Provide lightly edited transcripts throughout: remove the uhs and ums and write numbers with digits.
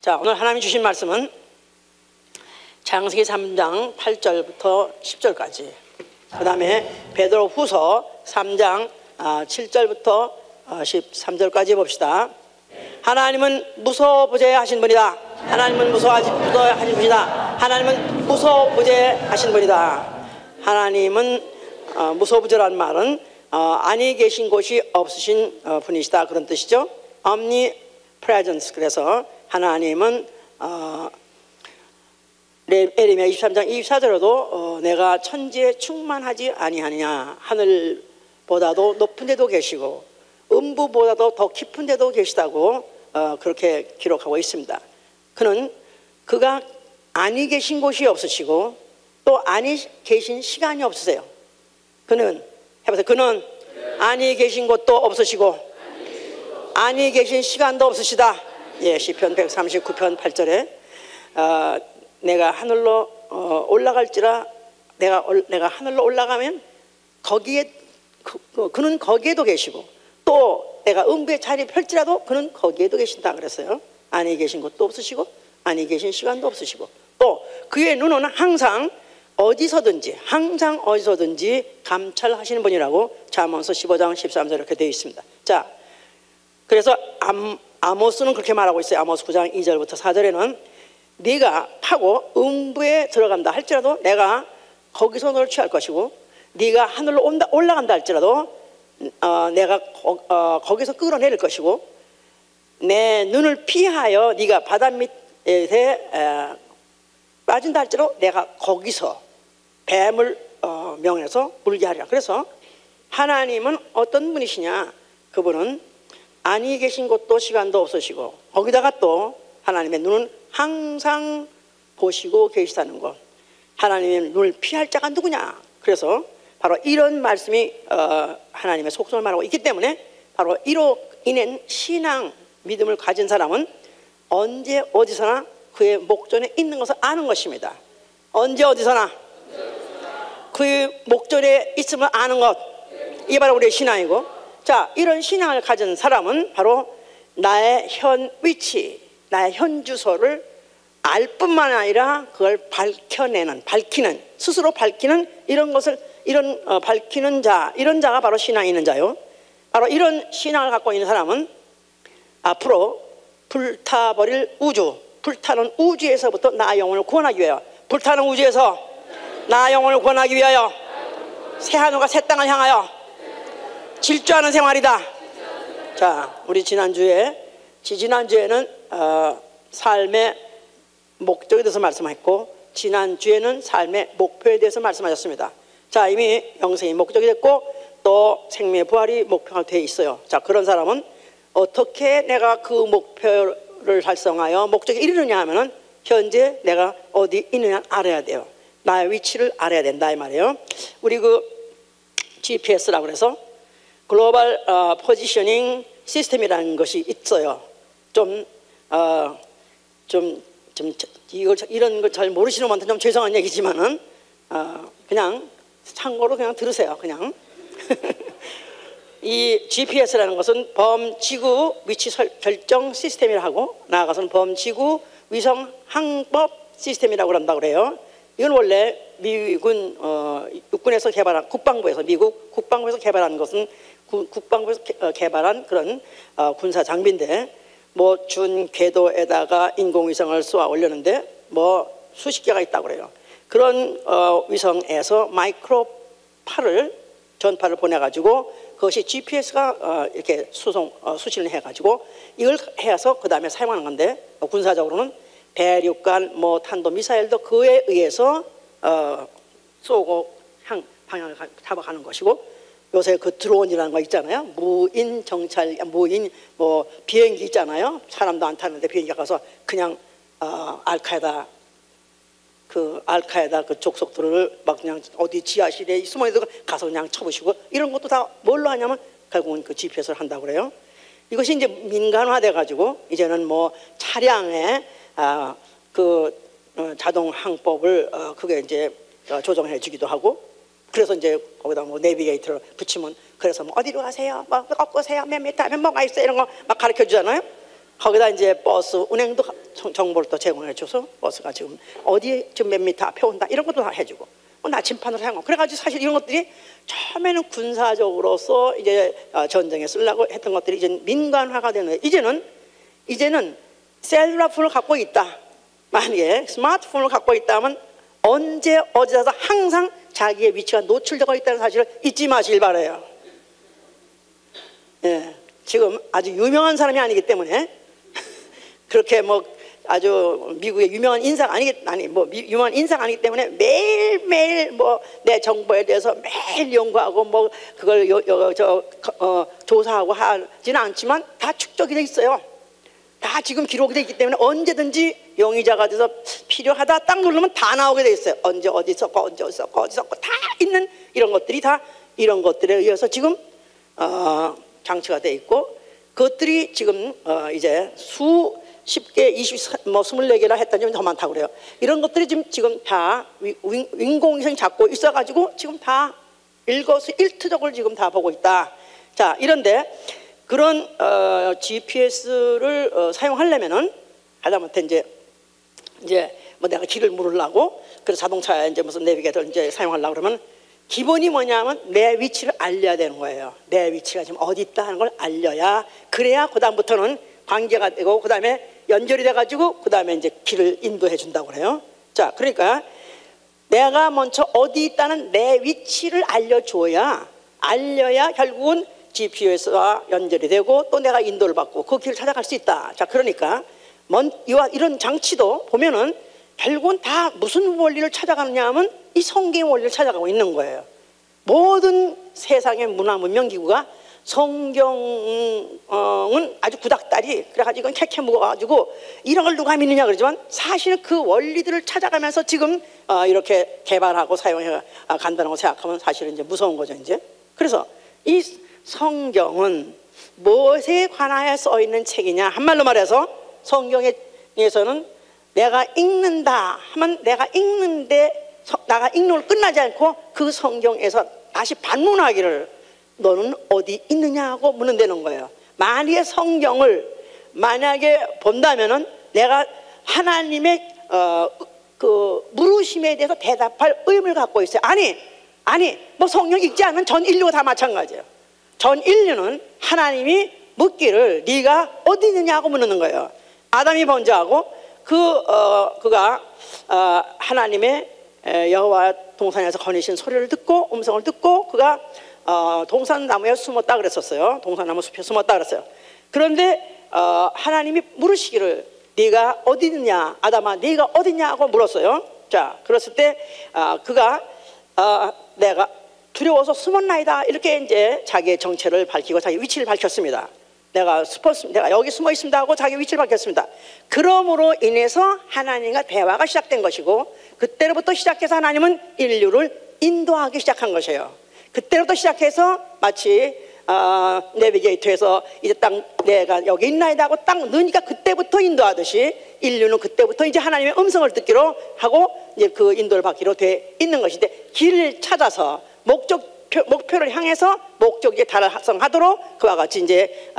자, 오늘 하나님이 주신 말씀은 창세기 3장 8절부터 10절까지, 그 다음에 베드로 후서 3장 7절부터 13절까지 봅시다. 하나님은 무소부재하신 분이다. 하나님은 무소하신 분이다. 하나님은 무소부재하신 분이다. 하나님은 무소부재라는 말은 아니 계신 곳이 없으신 분이시다, 그런 뜻이죠. omnipresence. 그래서 하나님은 에레미야 23장 24절에도 내가 천지에 충만하지 아니하느냐, 하늘보다도 높은 데도 계시고 음부보다도 더 깊은 데도 계시다고 그렇게 기록하고 있습니다. 그가 아니 계신 곳이 없으시고 또 아니 계신 시간이 없으세요. 그는 해보세요. 그는 아니 계신 곳도 없으시고 아니 계신 시간도 없으시다. 예, 시편 139편 8절에 내가 하늘로 올라갈지라, 내가 하늘로 올라가면 거기에 그는 거기에도 계시고 또 내가 음부의 자리 펼지라도 그는 거기에도 계신다 그랬어요. 아니 계신 곳도 없으시고 아니 계신 시간도 없으시고 또 그의 눈은 항상 어디서든지 감찰하시는 분이라고 잠언서 15장 13절 이렇게 되어 있습니다. 자, 그래서 아모스는 그렇게 말하고 있어요. 아모스 9장 2절부터 4절에는 네가 파고 음부에 들어간다 할지라도 내가 거기서 너를 취할 것이고, 네가 하늘로 올라간다 할지라도 내가 거기서 끌어내릴 것이고, 내 눈을 피하여 네가 바다 밑에 빠진다 할지라도 내가 거기서 뱀을 명해서 물게 하리라. 그래서 하나님은 어떤 분이시냐? 그분은 아니 계신 곳도 시간도 없으시고 거기다가 또 하나님의 눈은 항상 보시고 계시다는 것. 하나님의 눈을 피할 자가 누구냐? 그래서 바로 이런 말씀이 하나님의 속성을 말하고 있기 때문에 바로 이로 인한 신앙, 믿음을 가진 사람은 언제 어디서나 그의 목전에 있는 것을 아는 것입니다. 언제 어디서나 그의 목전에 있음을 아는 것, 이게 바로 우리의 신앙이고, 자, 이런 신앙을 가진 사람은 바로 나의 현 위치, 나의 현 주소를 알 뿐만 아니라 그걸 밝히는, 스스로 밝히는 이런 것을, 밝히는 자, 이런 자가 바로 신앙이 있는 자요. 바로 이런 신앙을 갖고 있는 사람은 앞으로 불타버릴 우주, 불타는 우주에서부터 나 영혼을 구원하기 위하여, 불타는 우주에서 나 영혼을 구원하기 위하여 새 하늘과 새 땅을 향하여 질주하는 생활이다. 자, 우리 지난주에는 삶의 목적에 대해서 말씀했고, 지난주에는 삶의 목표에 대해서 말씀하셨습니다. 자, 이미 영생이 목적이 됐고 또 생명의 부활이 목표가 되어 있어요. 자, 그런 사람은 어떻게 내가 그 목표를 달성하여 목적에 이르느냐 하면은 현재 내가 어디 있느냐 알아야 돼요. 나의 위치를 알아야 된다 이 말이에요. 우리 그 GPS라고 해서 글로벌 포지셔닝 시스템이라는 것이 있어요. 이런 걸 잘 모르시는 분한테 좀 죄송한 얘기지만은 그냥 참고로 그냥 들으세요. 그냥 이 GPS라는 것은 범지구 위치 결정 시스템이라고 하고, 나아가서는 범지구 위성 항법 시스템이라고 한다고 그래요. 이건 원래 미군 육군에서 개발한, 미국 국방부에서 개발한 것은 국방부에서 개발한 그런 군사 장비인데, 뭐 준 궤도에다가 인공위성을 쏘아 올렸는데 뭐 수십 개가 있다고 그래요. 그런 위성에서 전파를 보내가지고 그것이 GPS가 이렇게 수신을 해가지고 이걸 해서 그 다음에 사용하는 건데, 군사적으로는 대륙간 뭐 탄도 미사일도 그에 의해서 쏘고 방향을 잡아가는 것이고, 요새 그 드론이라는 거 있잖아요. 무인 뭐 비행기 있잖아요. 사람도 안 타는데 비행기가 가서 그냥 알카에다 그 족속들을 막 그냥 어디 지하실에 숨어 있는 가서 그냥 쳐부시고, 이런 것도 다 뭘로 하냐면 결국은 그 GPS를 한다고 그래요. 이것이 이제 민간화돼 가지고 이제는 뭐 차량에 자동 항법을 그게 이제 조정해 주기도 하고, 그래서 이제 거기다 뭐 내비게이터를 붙이면 그래서 뭐 어디로 가세요? 뭐 꺾으세요? 몇 미터 하면 뭐가 있어요? 이런 거 막 가르쳐 주잖아요. 거기다 이제 버스 운행도 정보를 또 제공해줘서 버스가 지금 어디에 지금 몇 미터 앞에 온다 이런 것도 다 해주고 나침판으로 사용하고 그래가지고 사실 이런 것들이 처음에는 군사적으로서 이제 전쟁에 쓰려고 했던 것들이 이제 민간화가 되는 거예요. 이제는 셀룰라 폰을 갖고 있다. 만약에 스마트폰을 갖고 있다면 언제 어디서 항상 자기의 위치가 노출되고 있다는 사실을 잊지 마시길 바라요. 예, 지금 아주 유명한 사람이 아니기 때문에 그렇게 뭐 아주 미국의 유명한 인사가 유명한 인사가 아니기 때문에 매일매일 뭐 내 정보에 대해서 매일 연구하고 뭐 그걸 조사하고 하지는 않지만 다 축적이 돼 있어요. 다 지금 기록이 돼 있기 때문에 언제든지 용의자가 돼서 필요하다 딱 누르면 다 나오게 돼 있어요. 언제 어디 썼고 언제 어디 썼고 다 있는 이런 것들이 다 이런 것들에 의해서 지금 장치가 돼 있고 그것들이 지금 이제 수십개, 24개나 했다니 더 많다고 그래요. 이런 것들이 지금 다 인공위성 잡고 있어가지고 지금 다 일거수일투족을 지금 다 보고 있다. 자, 이런데 그런 GPS를 사용하려면은 하다못해 이제 뭐 내가 길을 물으려고 그래서 자동차에 이제 무슨 내비게이터를 이제 사용하려고 그러면 기본이 뭐냐면 내 위치를 알려야 되는 거예요. 내 위치가 지금 어디 있다 하는 걸 알려야 그래야 그다음부터는 관계가 되고 그다음에 연결이 돼가지고 그다음에 이제 길을 인도해 준다고 그래요. 자, 그러니까 내가 먼저 어디 있다는 내 위치를 알려야 결국은 GPS와 연결이 되고 또 내가 인도를 받고 그 길을 찾아갈 수 있다. 자, 그러니까 이런 장치도 보면은 결국은 다 무슨 원리를 찾아가느냐 하면 이 성경의 원리를 찾아가고 있는 거예요. 모든 세상의 문화 문명 기구가 성경은 아주 구닥다리 그래가지고 이건 캐캐 묵어가지고 이런 걸 누가 믿느냐 그러지만 사실은 그 원리들을 찾아가면서 지금 이렇게 개발하고 사용해 간다고 생각하면 사실은 이제 무서운 거죠 이제. 그래서 이 성경은 무엇에 관하여 써 있는 책이냐 한말로 말해서 성경에서는 내가 읽는다 하면 내가 읽는데 내가 읽는 걸 끝나지 않고 그 성경에서 다시 반문하기를 너는 어디 있느냐고 묻는다는 거예요. 만약에 성경을 만약에 본다면은 내가 하나님의 그 물으심에 대해서 대답할 의무를 갖고 있어요. 아니 뭐 성경 읽지 않는 전 인류가 다 마찬가지예요. 전 인류는 하나님이 묻기를 네가 어디 있느냐고 묻는 거예요. 아담이 먼저 하고 그가 하나님의 여호와 동산에서 거니신 소리를 듣고 음성을 듣고 그가 동산나무에 숨었다 그랬었어요. 동산나무 숲에 숨었다 그랬어요. 그런데 하나님이 물으시기를 네가 어디 있느냐 아담아 네가 어디냐고 물었어요. 자, 그랬을 때 그가 내가 두려워서 숨었나이다 이렇게 이제 자기의 정체를 밝히고 자기 위치를 밝혔습니다. 내가 여기 숨어 있습니다 하고 자기 위치를 밝혔습니다. 그러므로 인해서 하나님과 대화가 시작된 것이고 그때로부터 시작해서 하나님은 인류를 인도하기 시작한 것이에요. 그때로부터 시작해서 마치 내비게이터에서 이제 내가 여기 있나이다 하고 딱 넣으니까 그때부터 인도하듯이 인류는 그때부터 이제 하나님의 음성을 듣기로 하고 이제 그 인도를 받기로 돼 있는 것인데 길을 찾아서 목표를 향해서 목적에 달성하도록 그와 같이 이제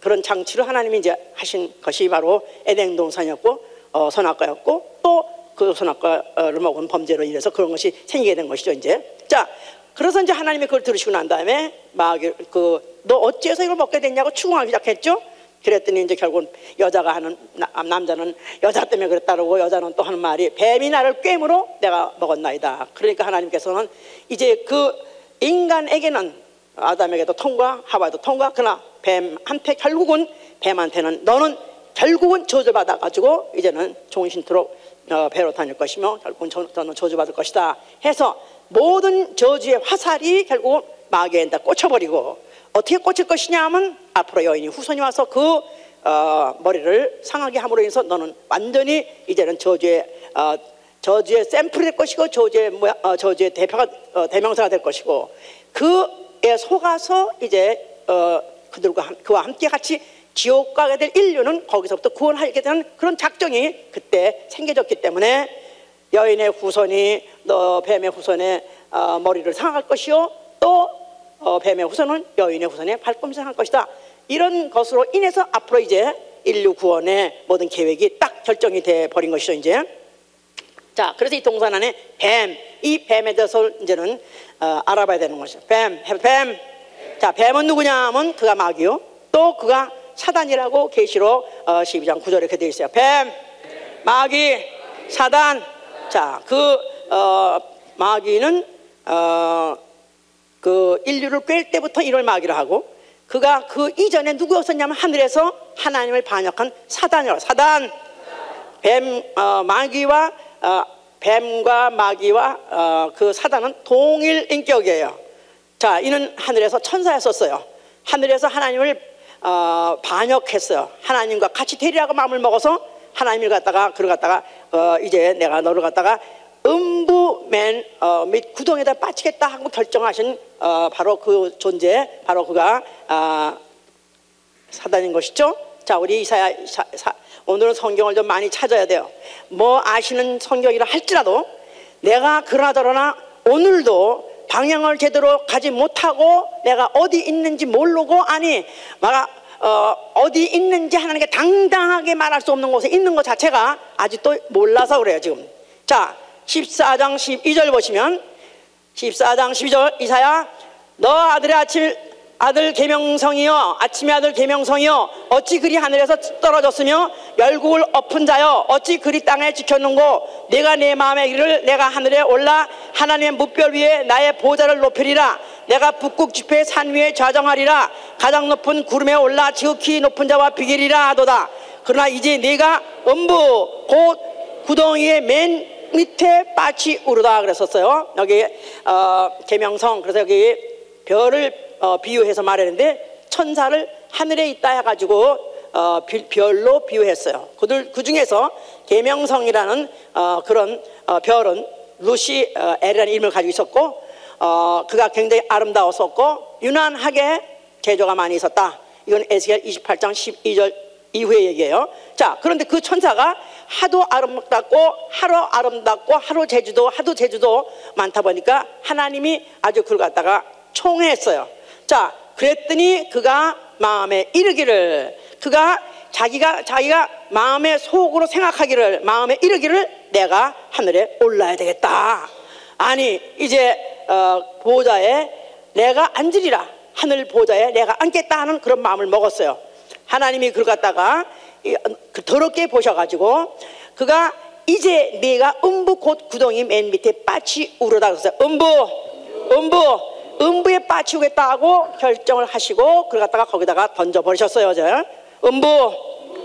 그런 장치를 하나님이 이제 하신 것이 바로 에덴 동산이었고 선악과였고 또 그 선악과를 먹은 범죄로 인해서 그런 것이 생기게 된 것이죠 이제. 자, 그래서 이제 하나님이 그걸 들으시고 난 다음에 너 어째서 이걸 먹게 됐냐고 추궁하기 시작했죠. 그랬더니 이제 결국은 여자가 하는 남자는 여자 때문에 그랬다고 여자는 또 하는 말이 뱀이 나를 꿰므로 내가 먹었나이다. 그러니까 하나님께서는 이제 그 인간에게는 아담에게도 통과 하와에도 통과 그러나 뱀한테 결국은 뱀한테는 너는 결국은 저주받아 가지고 이제는 종신토록 배로 다닐 것이며 결국은 너는 저주받을 것이다 해서 모든 저주의 화살이 결국 마귀에다 꽂혀버리고 어떻게 꽂힐 것이냐 하면 앞으로 여인이 후손이 와서 그 머리를 상하게 함으로 인해서 너는 완전히 이제는 저주의 샘플이 될 것이고 저주의 대명사가 될 것이고 그에 속아서 이제 그와 함께 같이 지옥 가게 될 인류는 거기서부터 구원하게 되는 그런 작정이 그때 생겨졌기 때문에 여인의 후손이 뱀의 후손의 머리를 상할 것이요 또 뱀의 후손은 여인의 후손의 발꿈치를 상할 것이다. 이런 것으로 인해서 앞으로 이제 인류 구원의 모든 계획이 딱 결정이 돼 버린 것이죠 이제. 자, 그래서 이 동산 안에 뱀, 이 뱀에 대해서 이제는 알아봐야 되는 것이죠. 뱀. 자, 뱀은 누구냐 하면 그가 마귀요. 또 그가 사단이라고 계시록 12장 9절에 이렇게 되어 있어요. 뱀, 마귀, 사단. 자, 그 마귀는 그 인류를 꿰 때부터 이걸 마귀로 하고, 그가 그 이전에 누구였었냐면 하늘에서 하나님을 반역한 사단이라고. 사단. 뱀, 마귀와 뱀과 마귀와 그 사단은 동일 인격이에요. 자, 이는 하늘에서 천사였었어요. 하늘에서 하나님을 반역했어요. 하나님과 같이 되리라고 마음을 먹어서 하나님을 갖다가 그를 갖다가 이제 내가 너를 갖다가 음부맨 및 구덩이에다 빠지겠다 하고 결정하신 바로 그 존재, 바로 그가 사단인 것이죠. 자, 우리 이사야 오늘은 성경을 좀 많이 찾아야 돼요. 뭐 아시는 성경이라 할지라도 내가 그러나 오늘도 방향을 제대로 가지 못하고 내가 어디 있는지 모르고, 아니 내가 어디 있는지 하나님께 당당하게 말할 수 없는 곳에 있는 것 자체가 아직도 몰라서 그래요 지금. 자, 14장 12절 보시면, 14장 12절 이사야, 너 아들 계명성이여, 아침의 아들 계명성이여, 어찌 그리 하늘에서 떨어졌으며 열국을 엎은 자여, 어찌 그리 땅에 지켰는고, 내가 내 마음에 이르를 내가 하늘에 올라 하나님의 뭇별 위에 나의 보좌를 높이리라. 내가 북극 지폐의 산 위에 좌정하리라. 가장 높은 구름에 올라 지극히 높은 자와 비결이라 하도다. 그러나 이제 네가 음부 곧 구덩이의 맨 밑에 빠치 우르다 그랬었어요. 여기 계명성, 그래서 여기 별을 비유해서 말했는데 천사를 하늘에 있다 해가지고 별로 비유했어요. 그 중에서 계명성이라는 그런 별은 루시 엘이라는 이름을 가지고 있었고, 그가 굉장히 아름다웠었고 유난하게 제조가 많이 있었다. 이건 에스겔 28장 12절 이후의 얘기예요. 자, 그런데 그 천사가 하도 아름답고 하루 제주도 많다 보니까 하나님이 아주 그걸 갖다가 총회했어요. 자, 그랬더니 그가 마음에 이르기를, 그가 자기가 마음의 속으로 생각하기를, 마음에 이르기를 내가 하늘에 올라야 되겠다. 아니 이제 보좌에 내가 앉으리라, 하늘 보좌에 내가 앉겠다 하는 그런 마음을 먹었어요. 하나님이 그걸 갖다가 더럽게 보셔가지고 그가 이제 네가 음부 곧 구덩이 맨 밑에 빠치 우르다 그랬어요. 음부에 빠치우겠다 하고 결정을 하시고 그걸 갖다가 거기다가 던져버리셨어요. 음부.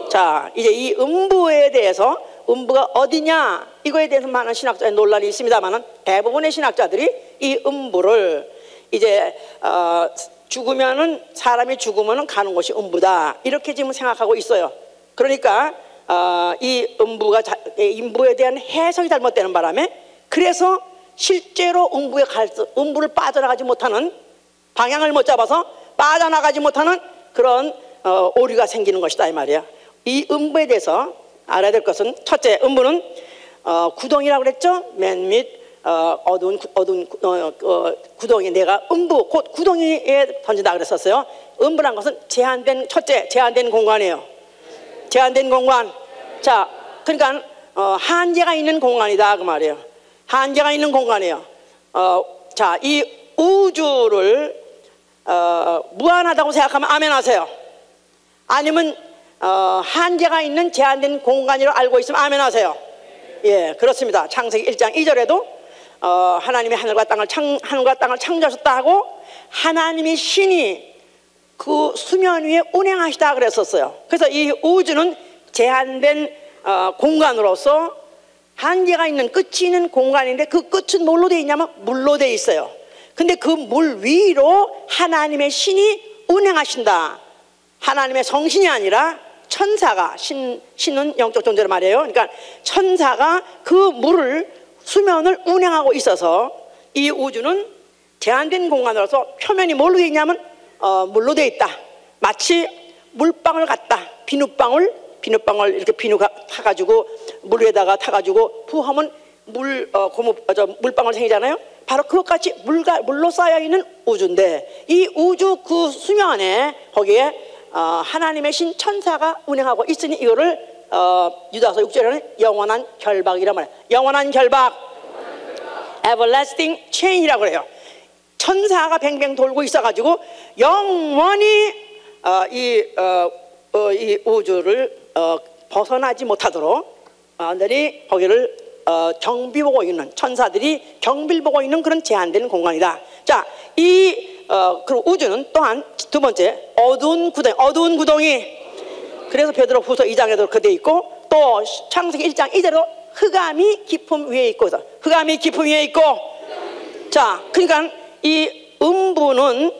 자, 이제 이 음부에 대해서, 음부가 어디냐 이거에 대해서 많은 신학자의 논란이 있습니다만, 대부분의 신학자들이 이 음부를 이제 사람이 죽으면은 가는 곳이 음부다 이렇게 지금 생각하고 있어요. 그러니까 이 음부에 대한 해석이 잘못되는 바람에, 그래서 실제로 음부를 빠져나가지 못하는, 방향을 못 잡아서 빠져나가지 못하는 그런 오류가 생기는 것이다 이 말이야. 이 음부에 대해서 알아야 될 것은, 첫째, 음부는 구덩이라고 그랬죠. 맨 밑 어두운 구덩이, 내가 음부 곧 구덩이에 던진다 그랬었어요. 음부란 것은 제한된 공간이에요. 제한된 공간. 자, 그러니까 한계가 있는 공간이다 그 말이에요. 한계가 있는 공간이에요. 자, 이 우주를 무한하다고 생각하면 아멘 하세요. 아니면 한계가 있는 제한된 공간이라고 알고 있으면 아멘 하세요. 예, 그렇습니다. 창세기 1장 2절에도 하나님이 하늘과 땅을 창조하셨다 하고, 하나님이 신이 그 수면 위에 운행하시다 그랬었어요. 그래서 이 우주는 제한된 공간으로서 한계가 있는, 끝이 있는 공간인데, 그 끝은 뭘로 되어 있냐면 물로 되어 있어요. 근데 그 물 위로 하나님의 신이 운행하신다. 하나님의 성신이 아니라 천사가, 신은 영적 존재로 말이에요. 그러니까 천사가 그 물을, 수면을 운행하고 있어서 이 우주는 제한된 공간으로서 표면이 뭘로 되어 있냐면 물로 되어 있다. 마치 물방울 같다. 비눗방울 이렇게 비누가 타가지고 물 위에다가 타가지고 부으면 물방울 생기잖아요. 바로 그것같이 물로 쌓여 있는 우주인데, 이 우주 그 수면에 거기에 하나님의 신 천사가 운행하고 있으니 이거를 유다서 6절에는 영원한 결박이란 말이에요. 영원한 결박, everlasting chain이라고 그래요. 천사가 뱅뱅 돌고 있어가지고 영원히 이 우주를 벗어나지 못하도록 늘 거기를 경비 보고 있는, 천사들이 경비를 보고 있는 그런 제한된 공간이다. 자, 그리고 우주는 또한 두 번째 어두운 구덩이. 그래서 베드로후서 2장에도 그렇게 돼 있고, 또 창세기 1장 2절에도 흑암이 깊음 위에 있고, 흑암이 깊음 위에 있고. 자, 그러니까 이 음부는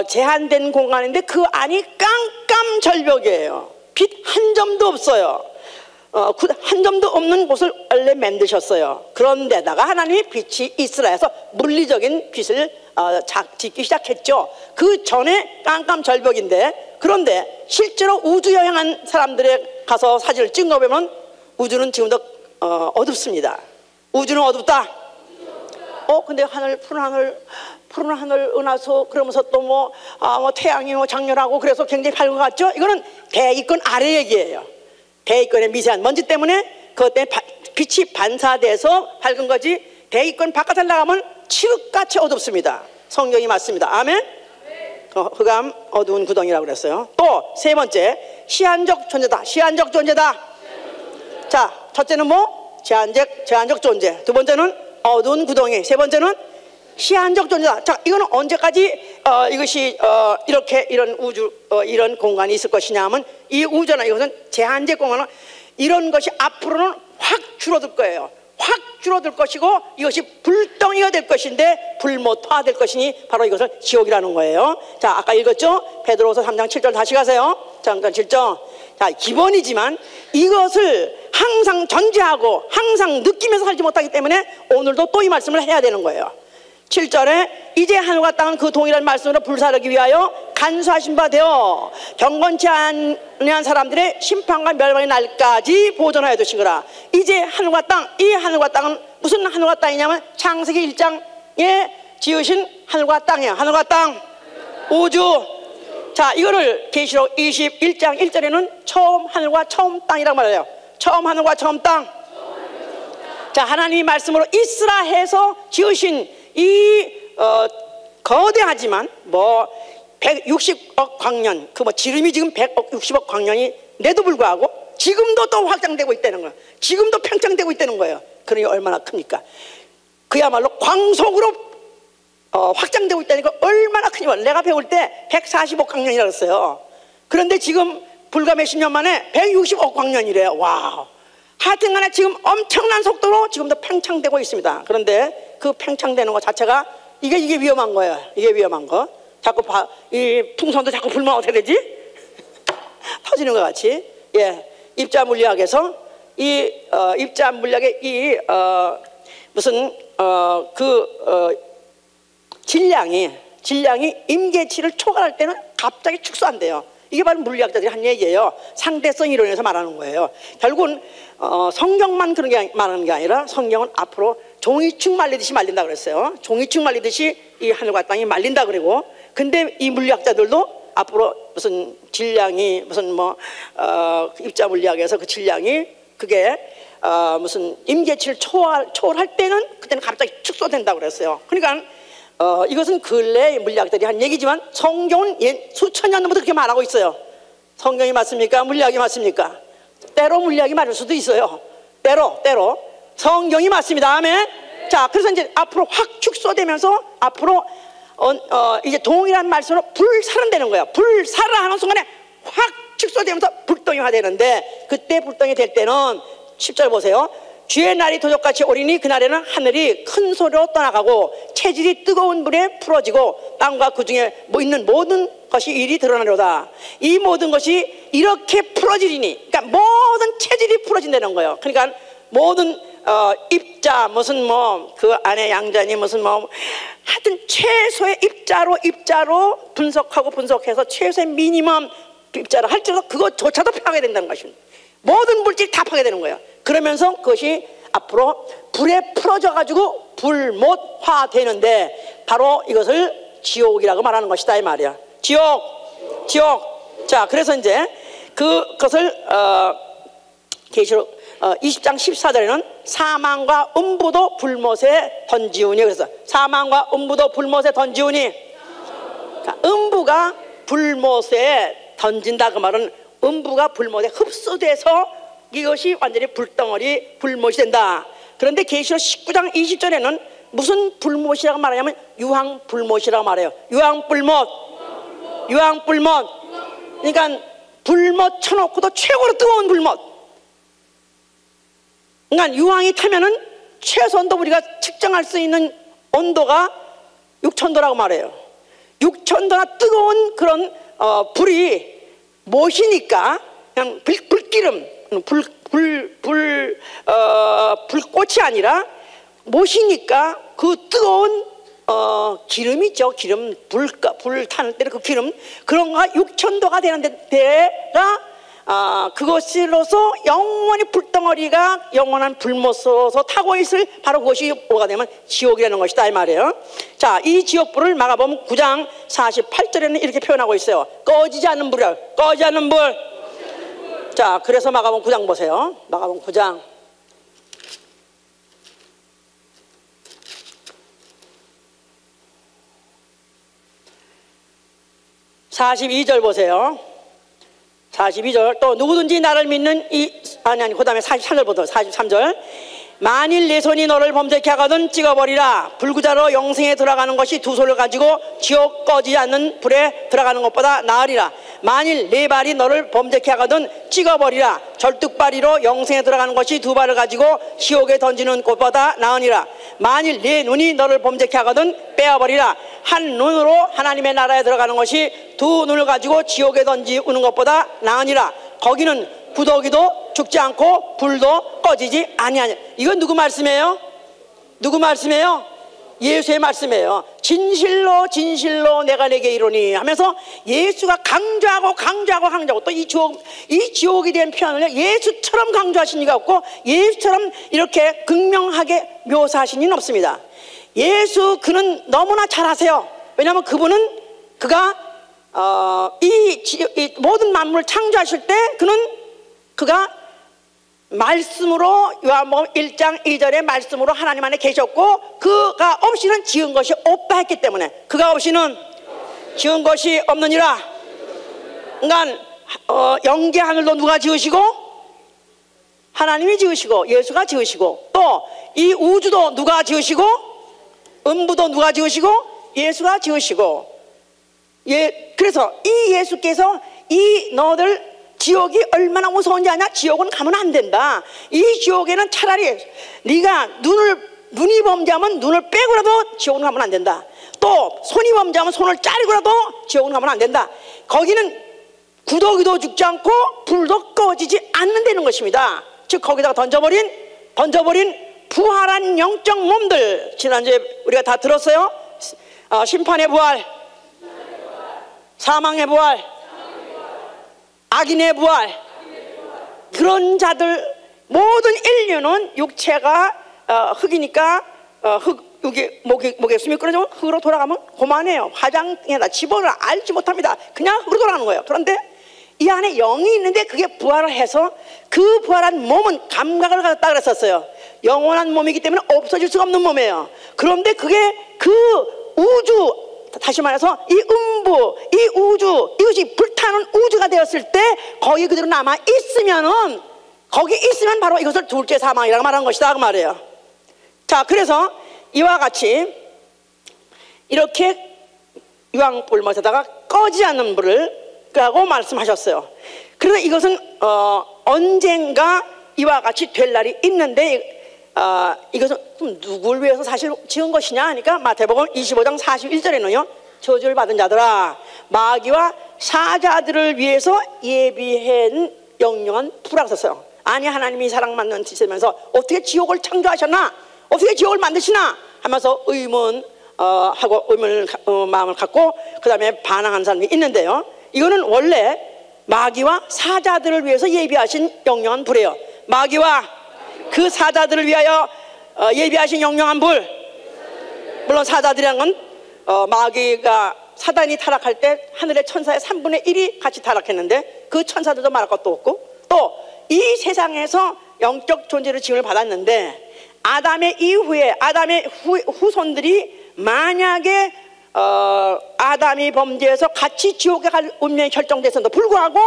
제한된 공간인데 그 안이 깜깜절벽이에요. 빛 한 점도 없어요. 한 점도 없는 곳을 원래 만드셨어요. 그런데다가 하나님이 빛이 있으라 해서 물리적인 빛을 짓기 시작했죠. 그 전에 깜깜절벽인데, 그런데 실제로 우주 여행한 사람들의 가서 사진을 찍은 거 보면 우주는 지금도 어둡습니다. 우주는 어둡다. 근데 푸른 하늘 은하수, 그러면서 또 뭐 태양이 장렬하고 그래서 굉장히 밝은 것 같죠? 이거는 대기권 아래 얘기예요. 대기권의 미세한 먼지 때문에 그것 때문에 빛이 반사돼서 밝은 거지, 대기권 바깥에 나가면 칠흑같이 어둡습니다. 성경이 맞습니다. 아멘? 흑암 어두운 구덩이라고 그랬어요. 또 세 번째, 시한적 존재다. 시한적 존재다. 자, 첫째는 뭐? 제한적 존재. 두 번째는 어두운 구덩이. 세 번째는 시한적 존재다. 자, 이거는 언제까지 이것이 이런 우주 이런 공간이 있을 것이냐 하면, 이 우주나 이것은 제한적 공간은 이런 것이 앞으로는 확 줄어들 거예요. 확 줄어들 것이고 이것이 불덩이가 될 것인데 불모토가 될 것이니 바로 이것을 지옥이라는 거예요. 자, 아까 읽었죠? 베드로서 3장 7절 다시 가세요. 3장 7절. 자, 기본이지만 이것을 항상 전제하고 항상 느끼면서 살지 못하기 때문에 오늘도 또 이 말씀을 해야 되는 거예요. 7절에 이제 하늘과 땅은 그 동일한 말씀으로 불사르기 위하여 간수하신 바 되어 경건치 않은 사람들의 심판과 멸망의 날까지 보존하여 두시거라. 이제 하늘과 땅, 이 하늘과 땅은 무슨 하늘과 땅이냐면 창세기 1장에 지으신 하늘과 땅이에요. 하늘과 땅, 우주. 자, 이거를 계시록 21장 1절에는 처음 하늘과 처음 땅이라고 말해요. 처음 하늘과 처음 땅. 자, 하나님이 말씀으로 있으라 해서 지으신 이 거대하지만 뭐 160억 광년, 그 뭐 지름이 지금 160억 광년인데도 불구하고 지금도 또 확장되고 있다는 거예요. 지금도 팽창되고 있다는 거예요. 그러니 얼마나 큽니까? 그야말로 광속으로 확장되고 있다니까 얼마나 크니까. 내가 배울 때 145억 광년이라고 했어요. 그런데 지금 불과 몇십 년 만에 160억 광년이래요. 와우. 하여튼간에 지금 엄청난 속도로 지금도 팽창되고 있습니다. 그런데 그 팽창되는 것 자체가 이게 위험한 거예요. 이게 위험한 거. 자꾸 이 풍선도 자꾸 불면 어떻게 되지? 터지는 것 같이. 예, 입자 물리학에서 이 입자 물리학의 이 무슨 질량이 임계치를 초과할 때는 갑자기 축소한대요. 이게 바로 물리학자들이 한 얘기예요. 상대성 이론에서 말하는 거예요. 결국은 성경만 그런 게 말하는 게 아니라 성경은 앞으로 종이축 말리듯이 말린다 그랬어요. 종이축 말리듯이 이 하늘과 땅이 말린다 그러고, 근데 이 물리학자들도 앞으로 무슨 질량이 무슨 뭐 입자 물리학에서 그 질량이 그게 무슨 임계치를 초월할 때는 그때는 갑자기 축소된다 그랬어요. 그러니까 이것은 근래 물리학자들이 한 얘기지만 성경은 수천 년 전부터 그렇게 말하고 있어요. 성경이 맞습니까? 물리학이 맞습니까? 때로 물리학이 맞을 수도 있어요. 때로 성경이 맞습니다. 아멘. 자, 그래서 이제 앞으로 확 축소되면서 앞으로 이제 동일한 말씀으로 불살은 되는 거예요. 불살을 하는 순간에 확 축소되면서 불덩이화 되는데, 그때 불덩이 될 때는 10절 보세요. 주의 날이 도적같이 오리니 그날에는 하늘이 큰 소리로 떠나가고 체질이 뜨거운 불에 풀어지고 땅과 그 중에 있는 모든 것이 일이 드러나려다. 이 모든 것이 이렇게 풀어지리니, 그러니까 모든 체질이 풀어진다는 거예요. 그러니까 모든 입자 무슨 뭐 그 안에 양자니 무슨 뭐 하여튼 최소의 입자로 분석해서 최소의 미니멈 입자를 할지라도 그것조차도 파괴된다는 것입니다. 모든 물질이 다 파괴되는 거예요. 그러면서 그것이 앞으로 불에 풀어져 가지고 불못화 되는데 바로 이것을 지옥이라고 말하는 것이다 이 말이야. 지옥. 자, 그래서 이제 그것을 계시록 20장 14절에는 사망과 음부도 불못에 던지우니, 그래서 사망과 음부도 불못에 던지우니, 음부가 불못에 던진다 그 말은 음부가 불못에 흡수돼서 이것이 완전히 불덩어리 불못이 된다. 그런데 계시록 19장 20절에는 무슨 불못이라고 말하냐면 유황불못이라고 말해요. 유황불못. 그러니까 불못 쳐놓고도 최고로 뜨거운 불못. 그러니까 유황이 타면은 최소한도 우리가 측정할 수 있는 온도가 6000도라고 말해요. 6000도나 뜨거운 그런 불이 못이니까 그냥 불기름, 불꽃이 아니라 못이니까 그 뜨거운 기름 있죠. 기름, 불 타는 때는 그 기름, 그런 거가 6000도가 되는 데가 그것으로서 영원히 불덩어리가 영원한 불못으로서 타고 있을 바로 그것이 뭐가 되면 지옥이라는 것이다 이 말이에요. 자, 이 지옥불을 마가복음 9장 48절에는 이렇게 표현하고 있어요. 꺼지지 않는 불이야. 꺼지지 않는 불. 자, 그래서 마가복음 9장 보세요. 마가복음 9장 42절 보세요. 42절. 또 누구든지 나를 믿는 그 다음에 43절부터 43절. 만일 내 손이 너를 범죄케 하거든 찍어버리라. 불구자로 영생에 들어가는 것이 두 손을 가지고 지옥 꺼지지 않는 불에 들어가는 것보다 나으리라. 만일 네 발이 너를 범죄케 하거든 찍어버리라. 절뚝발이로 영생에 들어가는 것이 두 발을 가지고 지옥에 던지는 것보다 나으니라. 만일 네 눈이 너를 범죄케 하거든 빼어버리라. 한 눈으로 하나님의 나라에 들어가는 것이 두 눈을 가지고 지옥에 던지는 것보다 나으니라. 거기는 구더기도 죽지 않고 불도 꺼지지 아니하냐. 이건 누구 말씀이에요? 누구 말씀이에요? 예수의 말씀이에요. 진실로 진실로 내가 내게 이르노니 하면서 예수가 강조하고 또 이 지옥에 대한 표현을 예수처럼 강조하신 이가 없고 예수처럼 이렇게 극명하게 묘사하신 이는 없습니다. 예수 그는 너무나 잘 아세요. 왜냐하면 그가 이 모든 만물을 창조하실 때 그가 말씀으로 요한복음 1장 2절의 말씀으로 하나님 안에 계셨고 그가 없이는 지은 것이 없다 했기 때문에 그가 없이는 지은 것이 없느니라. 그러니까 영계 하늘도 누가 지으시고 하나님이 지으시고 예수가 지으시고 또 이 우주도 누가 지으시고 음부도 누가 지으시고 예수가 지으시고 그래서 이 예수께서 너들 지옥이 얼마나 무서운지 아냐? 지옥은 가면 안 된다. 이 지옥에는 차라리 네가 눈이 범죄하면 눈을 빼고라도 지옥은 가면 안 된다. 또 손이 범죄하면 손을 자르고라도 지옥은 가면 안 된다. 거기는 구더기도 죽지 않고 불도 꺼지지 않는다는 것입니다. 즉 거기다가 던져버린 부활한 영적 몸들, 지난주에 우리가 다 들었어요. 심판의 부활, 사망의 부활, 악인의 부활. 그런 자들 모든 인류는 육체가 흙이니까 목에 숨이 끊어지면 흙으로 돌아가면 그만해요. 화장에다 집어를 알지 못합니다. 그냥 흙으로 돌아가는 거예요. 그런데 이 안에 영이 있는데 그게 부활을 해서 그 부활한 몸은 감각을 가졌다 그랬었어요. 영원한 몸이기 때문에 없어질 수가 없는 몸이에요. 그런데 그게 그 우주, 다시 말해서 이 음부, 이 우주, 이것이 불타는 우주가 되었을 때 거기 그대로 남아 있으면은 거기 있으면 바로 이것을 둘째 사망이라고 말하는 것이다 그 말이에요. 자, 그래서 이와 같이 이렇게 유황불못에다가 꺼지지 않는 불을 라고 말씀하셨어요. 그래서 이것은 언젠가 이와 같이 될 날이 있는데 이것은 누구를 위해서 사실 지은 것이냐 하니까 마태복음 25장 41절에는요 저주를 받은 자들아 마귀와 사자들을 위해서 예비한 영영한 불이라고 썼어요. 아니 하나님이 사랑받는 짓이면서 어떻게 지옥을 창조하셨나, 어떻게 지옥을 만드시나 하면서 의문하고 마음을 갖고 그 다음에 반항한 사람이 있는데요, 이거는 원래 마귀와 사자들을 위해서 예비하신 영영한 불이에요. 마귀와 그 사자들을 위하여 예비하신 영영한 불. 물론 사자들이라는 건 마귀가 사단이 타락할 때 하늘의 천사의 3분의 1이 같이 타락했는데 그 천사들도 말할 것도 없고, 또 이 세상에서 영적 존재로 지음을 받았는데 아담의 이후에 아담의 후손들이 만약에 아담이 범죄해서 같이 지옥에 갈 운명이 결정됐음에도 불구하고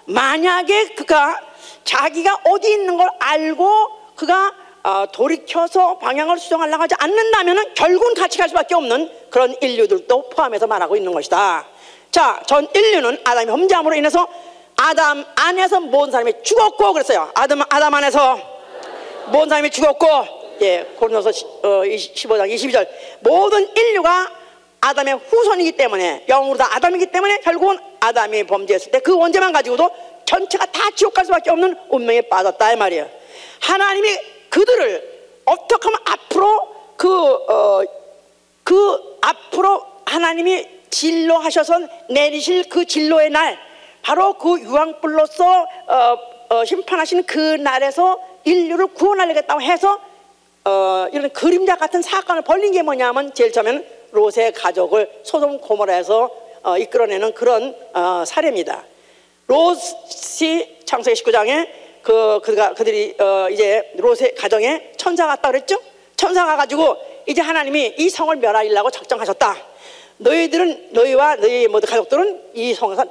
만약에 그가 자기가 어디 있는 걸 알고 그가 돌이켜서 방향을 수정하려고 하지 않는다면 결국은 같이 갈 수밖에 없는 그런 인류들도 포함해서 말하고 있는 것이다. 자, 전 인류는 아담의 범죄함으로 인해서 아담 안에서 모든 사람이 죽었고 그랬어요. 아담 안에서 모든 사람이 죽었고, 예, 고린도서 15장 22절 모든 인류가 아담의 후손이기 때문에 영으로 다 아담이기 때문에 결국은 아담이 범죄했을 때 그 원죄만 가지고도 전체가 다 지옥 갈 수밖에 없는 운명에 빠졌다 이 말이에요. 하나님이 그들을 어떻게 하면 앞으로 앞으로 하나님이 진로하셔서 내리실 그 진로의 날, 바로 그 유황불로서 심판하시는 그 날에서 인류를 구원하려겠다고 해서 이런 그림자 같은 사건을 벌린 게 뭐냐면 제일 처음에는 롯의 가족을 소돔 고모라에서 이끌어내는 그런 사례입니다. 롯이 창세기 19장에 그들이 이제 롯의 가정에 천사가 왔다 그랬죠? 천사가 가지고 이제 하나님이 이 성을 멸하려고 작정하셨다. 너희와 너희 모든 가족들은 이 성에서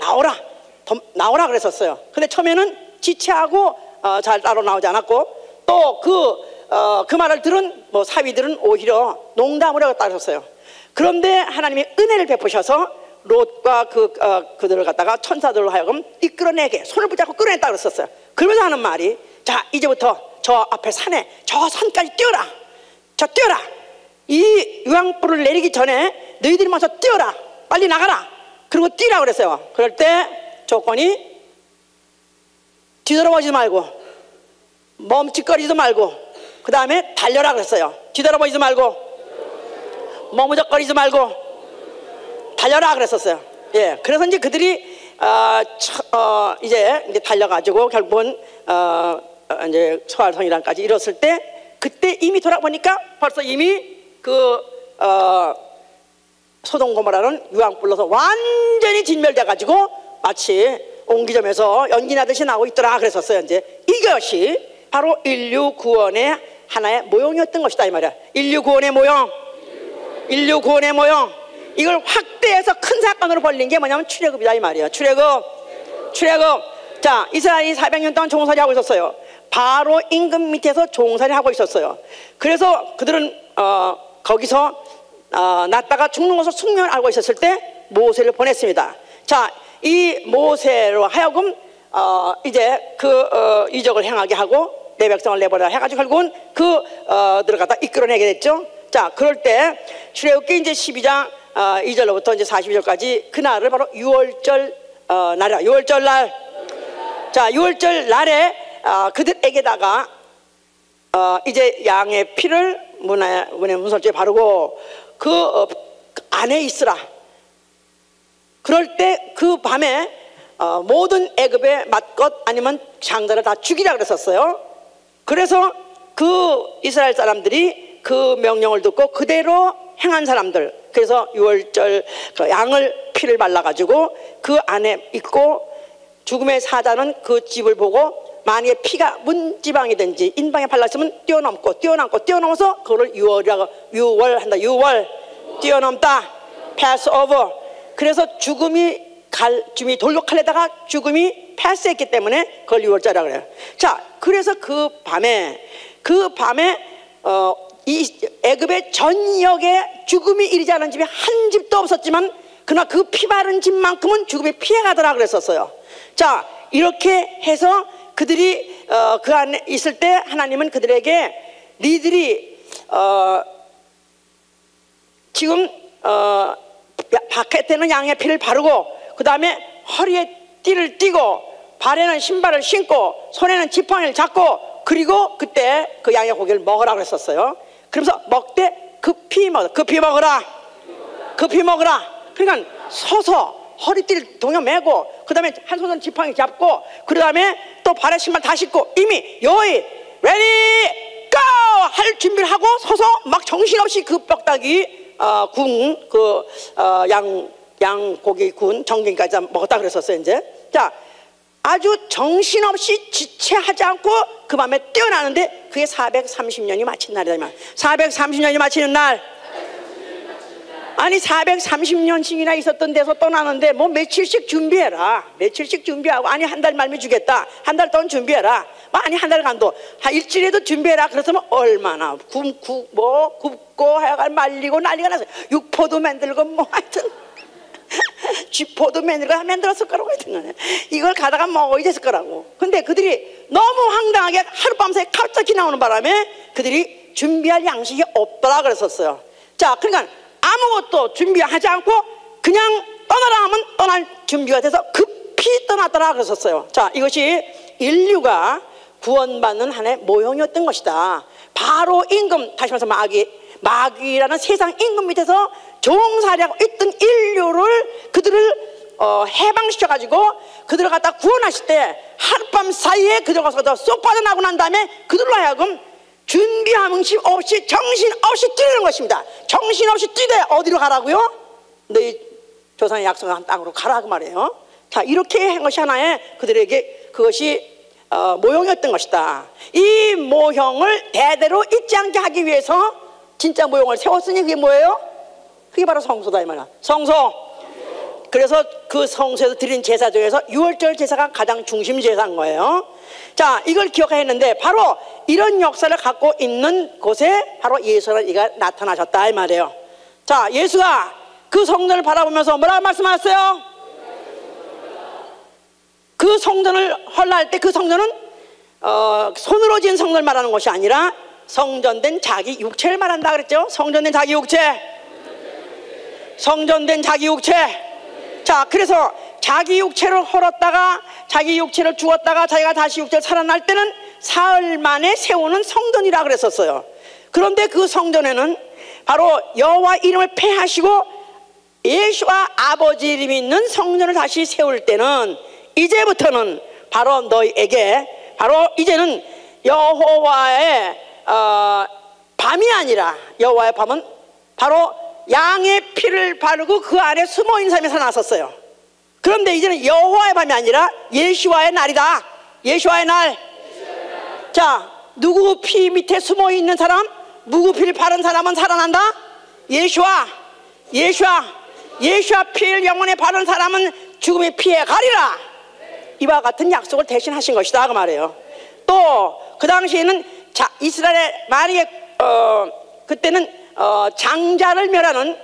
나오라 그랬었어요. 근데 처음에는 지체하고 잘 따로 나오지 않았고, 또 그 말을 들은 사위들은 오히려 농담으로 했다 그랬어요. 그런데 하나님이 은혜를 베푸셔서 롯과 그들을 갖다가 천사들로 하여금 이끌어내게 손을 붙잡고 끌어냈다 그랬었어요. 그러면서 하는 말이, 자, 이제부터 저 앞에 산에 저 산까지 뛰어라. 저 뛰어라. 이 유황불을 내리기 전에 너희들이 먼저 뛰어라. 빨리 나가라. 그리고 뛰라 그랬어요. 그럴 때 조건이 뒤돌아보지도 말고 멈칫거리지도 말고 그 다음에 달려라 그랬어요. 뒤돌아보지도 말고 머무적거리지 말고 달려라 그랬었어요. 예, 그래서 이제 그들이 이제 달려가지고 결국은 이제 소알성이랑까지 이뤘을 때, 그때 이미 돌아보니까 벌써 이미 소돔 고모라는 유황불로서 완전히 진멸돼가지고 마치 옹기점에서 연기 나듯이 나오고 있더라 그랬었어요. 이제 이것이 바로 인류 구원의 하나의 모형이었던 것이다 이 말이야. 인류 구원의 모형. 이걸 확대해서 큰 사건으로 벌린 게 뭐냐면 출애굽이다 이 말이야. 출애굽. 자, 이스라엘이 400년 동안 종살이 하고 있었어요. 바로 임금 밑에서 종살이 하고 있었어요. 그래서 그들은 거기서 났다가 죽는 것을 숙명을 알고 있었을 때 모세를 보냈습니다. 자, 이 모세로 하여금 이제 이적을 행하게 하고 내 백성을 내버려 해가지고 결국은 그들을 갖다 이끌어내게 됐죠. 자, 그럴 때 출애굽기 이제 12장 2절로부터 이제 42절까지 그날을 바로 유월절 날이야. 유월절 날. 자, 유월절 날에 그들에게다가 이제 양의 피를 문의 문설주에 바르고 그 안에 있으라. 그럴 때 그 밤에 모든 애굽의 맏것 아니면 장자를 다 죽이라 그랬었어요. 그래서 그 이스라엘 사람들이 그 명령을 듣고 그대로 행한 사람들, 그래서 유월절 양을 피를 발라가지고 그 안에 있고, 죽음의 사자는 그 집을 보고 만약에 피가 문지방이든지 인방에 발랐으면 뛰어넘어서 그걸 유월 뛰어넘다, pass over. 그래서 죽음이 돌로 칼에다가 죽음이 패스했기 때문에 그걸 유월절이라 그래요. 자, 그래서 그 밤에 이 애굽의 전역에 죽음이 이르지 않은 집이 한 집도 없었지만 그러나 그 피 바른 집만큼은 죽음이 피해가더라 그랬었어요. 자, 이렇게 해서 그들이 그 안에 있을 때 하나님은 그들에게 니들이 지금 바깥에는 양의 피를 바르고 그 다음에 허리에 띠를 띠고 발에는 신발을 신고 손에는 지팡이를 잡고 그리고 그때 그 양의 고기를 먹으라 그랬었어요. 그러면서 먹되 급히 먹으라. 그러니까 서서 허리띠를 동여 매고 그 다음에 한 손은 지팡이 잡고 그 다음에 또 발에 신발 다 신고 이미 여의 레디 고! 할 준비를 하고 서서 막 정신없이 그 뼈다귀 양 양고기 구운 정갱까지 먹었다 그랬었어요. 이제 자, 아주 정신없이 지체하지 않고 그 밤에 뛰어나는데 그게 430년이 마친 날이다. 430년이 마치는 날. 아니 430년씩이나 있었던 데서 떠나는데 뭐 며칠씩 준비해라. 며칠씩 준비하고 아니 한 달 말면 주겠다. 한 달 동안 준비해라. 아니 한 달간도 한 일주일에도 준비해라. 그랬으면 얼마나 굽고 하여간 말리고 난리가 났어요. 육포도 만들고 뭐 하여튼 쥐포도 만들었을 거라고 하여튼 이걸 가다가 먹어야 됐을 거라고. 근데 그들이 너무 황당하게 하룻밤새 갑자기 나오는 바람에 그들이 준비할 양식이 없더라 그랬었어요. 자, 그러니까 아무것도 준비하지 않고 그냥 떠나라 하면 떠날 준비가 돼서 급히 떠났더라 그랬었어요. 자, 이것이 인류가 구원받는 한해 모형이었던 것이다. 바로 임금, 다시 말해서 마귀라는 세상 임금 밑에서 종살이하고 있던 인류를 그들을 해방시켜가지고 그들을 갖다 구원하실 때 하룻밤 사이에 그들 가서 쏙 빠져나고 난 다음에 그들로 하여금 준비함없이 정신없이 뛰는 것입니다. 정신없이 뛰되 어디로 가라고요? 너희 조상의 약속한 땅으로 가라 그 말이에요. 자, 이렇게 한 것이 하나의 그들에게 그것이 모형이었던 것이다. 이 모형을 대대로 잊지 않게 하기 위해서 진짜 모형을 세웠으니 그게 뭐예요? 그게 바로 성소다 이 말이야. 성소. 그래서 그 성소에서 드린 제사 중에서 유월절 제사가 가장 중심 제사인 거예요. 자, 이걸 기억했는데 바로 이런 역사를 갖고 있는 곳에 바로 예수라는 이가 나타나셨다 이 말이에요. 자, 예수가 그 성전을 바라보면서 뭐라고 말씀하셨어요? 그 성전을 헐라할 때 그 성전은 손으로 지은 성전을 말하는 것이 아니라 성전된 자기 육체를 말한다 그랬죠. 성전된 자기 육체. 성전된 자기 육체. 자, 그래서 자기 육체를 헐었다가 자기 육체를 죽었다가 자기가 다시 육체를 살아날 때는 사흘 만에 세우는 성전이라 그랬었어요. 그런데 그 성전에는 바로 여호와 이름을 폐하시고 예수와 아버지 이름이 있는 성전을 다시 세울 때는 이제부터는 바로 너희에게 바로 이제는 여호와의 밤이 아니라 여호와의 밤은 바로 양의 피를 바르고 그 안에 숨어있는 사람이 살아났었어요. 그런데 이제는 여호와의 밤이 아니라 예수와의 날이다. 예수와의 날. 자, 누구 피 밑에 숨어있는 사람, 누구 피를 바른 사람은 살아난다? 예수와 피를 영혼에 바른 사람은 죽음의 피해 가리라. 이와 같은 약속을 대신하신 것이다 그 말이에요. 또 그 당시에는 이스라엘의 만약에 그때는 장자를 멸하는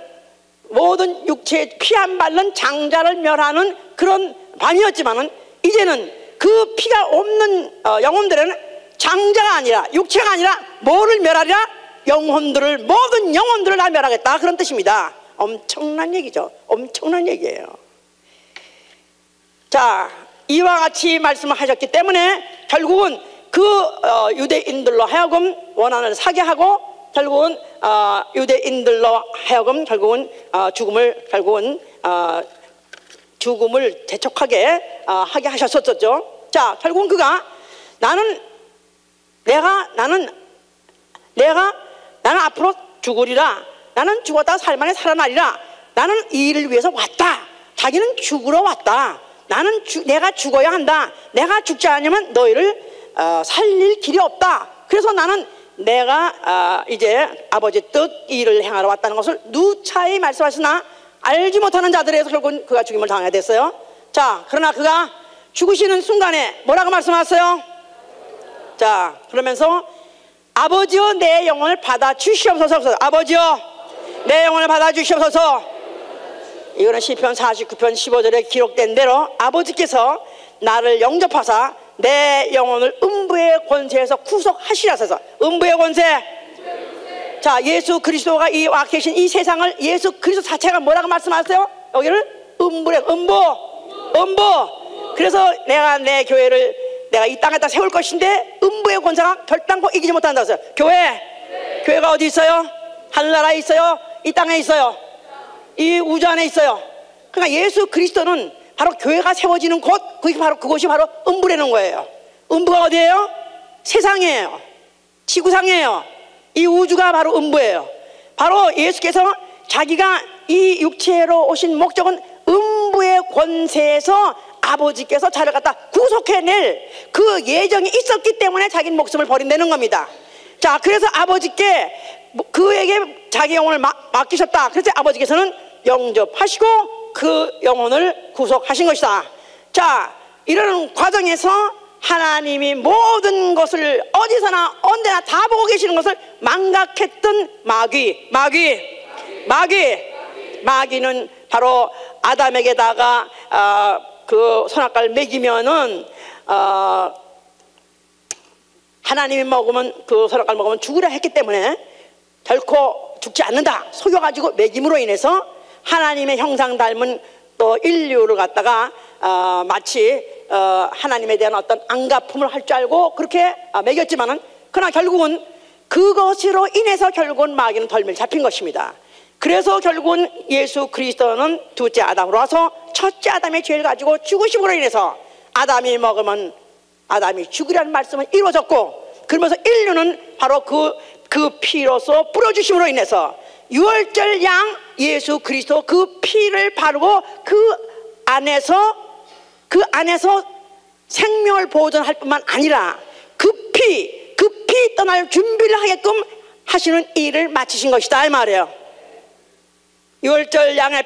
모든 육체에 피 안 바른 장자를 멸하는 그런 밤이었지만은 이제는 그 피가 없는 영혼들은 장자가 아니라 육체가 아니라 뭐를 멸하리라? 영혼들을, 모든 영혼들을 다 멸하겠다 그런 뜻입니다. 엄청난 얘기죠. 엄청난 얘기예요. 자, 이와 같이 말씀을 하셨기 때문에 결국은 그 유대인들로 하여금 원한을 사게 하고 결국은 유대인들로 하여금 결국은 죽음을 재촉하게 하게 하셨었죠. 자, 결국은 그가 나는 앞으로 죽으리라. 나는 죽었다가 살만에 살아나리라. 나는 이 일을 위해서 왔다. 자기는 죽으러 왔다. 내가 죽어야 한다. 내가 죽지 않으면 너희를 살릴 길이 없다. 그래서 나는 내가 이제 아버지 뜻 이 일을 행하러 왔다는 것을 누차히 말씀하시나 알지 못하는 자들에 의해서 결국은 그가 죽임을 당하게 됐어요. 자, 그러나 그가 죽으시는 순간에 뭐라고 말씀하셨어요? 자, 그러면서 아버지여 내 영혼을 받아 주시옵소서. 아버지여 내 영혼을 받아 주시옵소서. 이거는 시편 49편 15절에 기록된 대로 아버지께서 나를 영접하사 내 영혼을 음부의 권세에서 구속하시라서. 음부의 권세. 자, 예수 그리스도가 와 계신 이 세상을 예수 그리스도 자체가 뭐라고 말씀하세요? 여기를 음부. 그래서 내가 내 교회를 내가 이 땅에다 세울 것인데 음부의 권세가 결단코 이기지 못한다고 했어요. 교회가 어디 있어요? 하늘나라에 있어요? 이 땅에 있어요? 이 우주 안에 있어요. 그러니까 예수 그리스도는 바로 교회가 세워지는 곳, 그곳이 바로 음부라는 거예요. 음부가 어디예요? 세상이에요. 지구상이에요. 이 우주가 바로 음부예요. 바로 예수께서 자기가 이 육체로 오신 목적은 음부의 권세에서 아버지께서 자를 갖다 구속해낼 그 예정이 있었기 때문에 자기 목숨을 버린다는 겁니다. 자, 그래서 아버지께 그에게 자기 영혼을 맡기셨다. 그래서 아버지께서는 영접하시고 그 영혼을 구속하신 것이다. 자, 이런 과정에서 하나님이 모든 것을 어디서나 언제나 다 보고 계시는 것을 망각했던 마귀는 바로 아담에게다가 그 선악과를 먹이면은 하나님이 먹으면 그 선악과를 먹으면 죽으라 했기 때문에 결코 죽지 않는다 속여가지고 먹임으로 인해서 하나님의 형상 닮은 또 인류를 갖다가 마치 하나님에 대한 어떤 안갚음을 할 줄 알고 그렇게 먹였지만은 그러나 결국은 그것으로 인해서 결국은 마귀는 덜미를 잡힌 것입니다. 그래서 결국은 예수 그리스도는 둘째 아담으로 와서 첫째 아담의 죄를 가지고 죽으심으로 인해서 아담이 먹으면 아담이 죽으라는 말씀은 이루어졌고, 그러면서 인류는 바로 그 피로서 뿌려주심으로 인해서 유월절 양 예수 그리스도 그 피를 바르고 그 안에서 생명을 보존할 뿐만 아니라 그 피 떠날 준비를 하게끔 하시는 일을 마치신 것이다 이 말이에요. 유월절 양의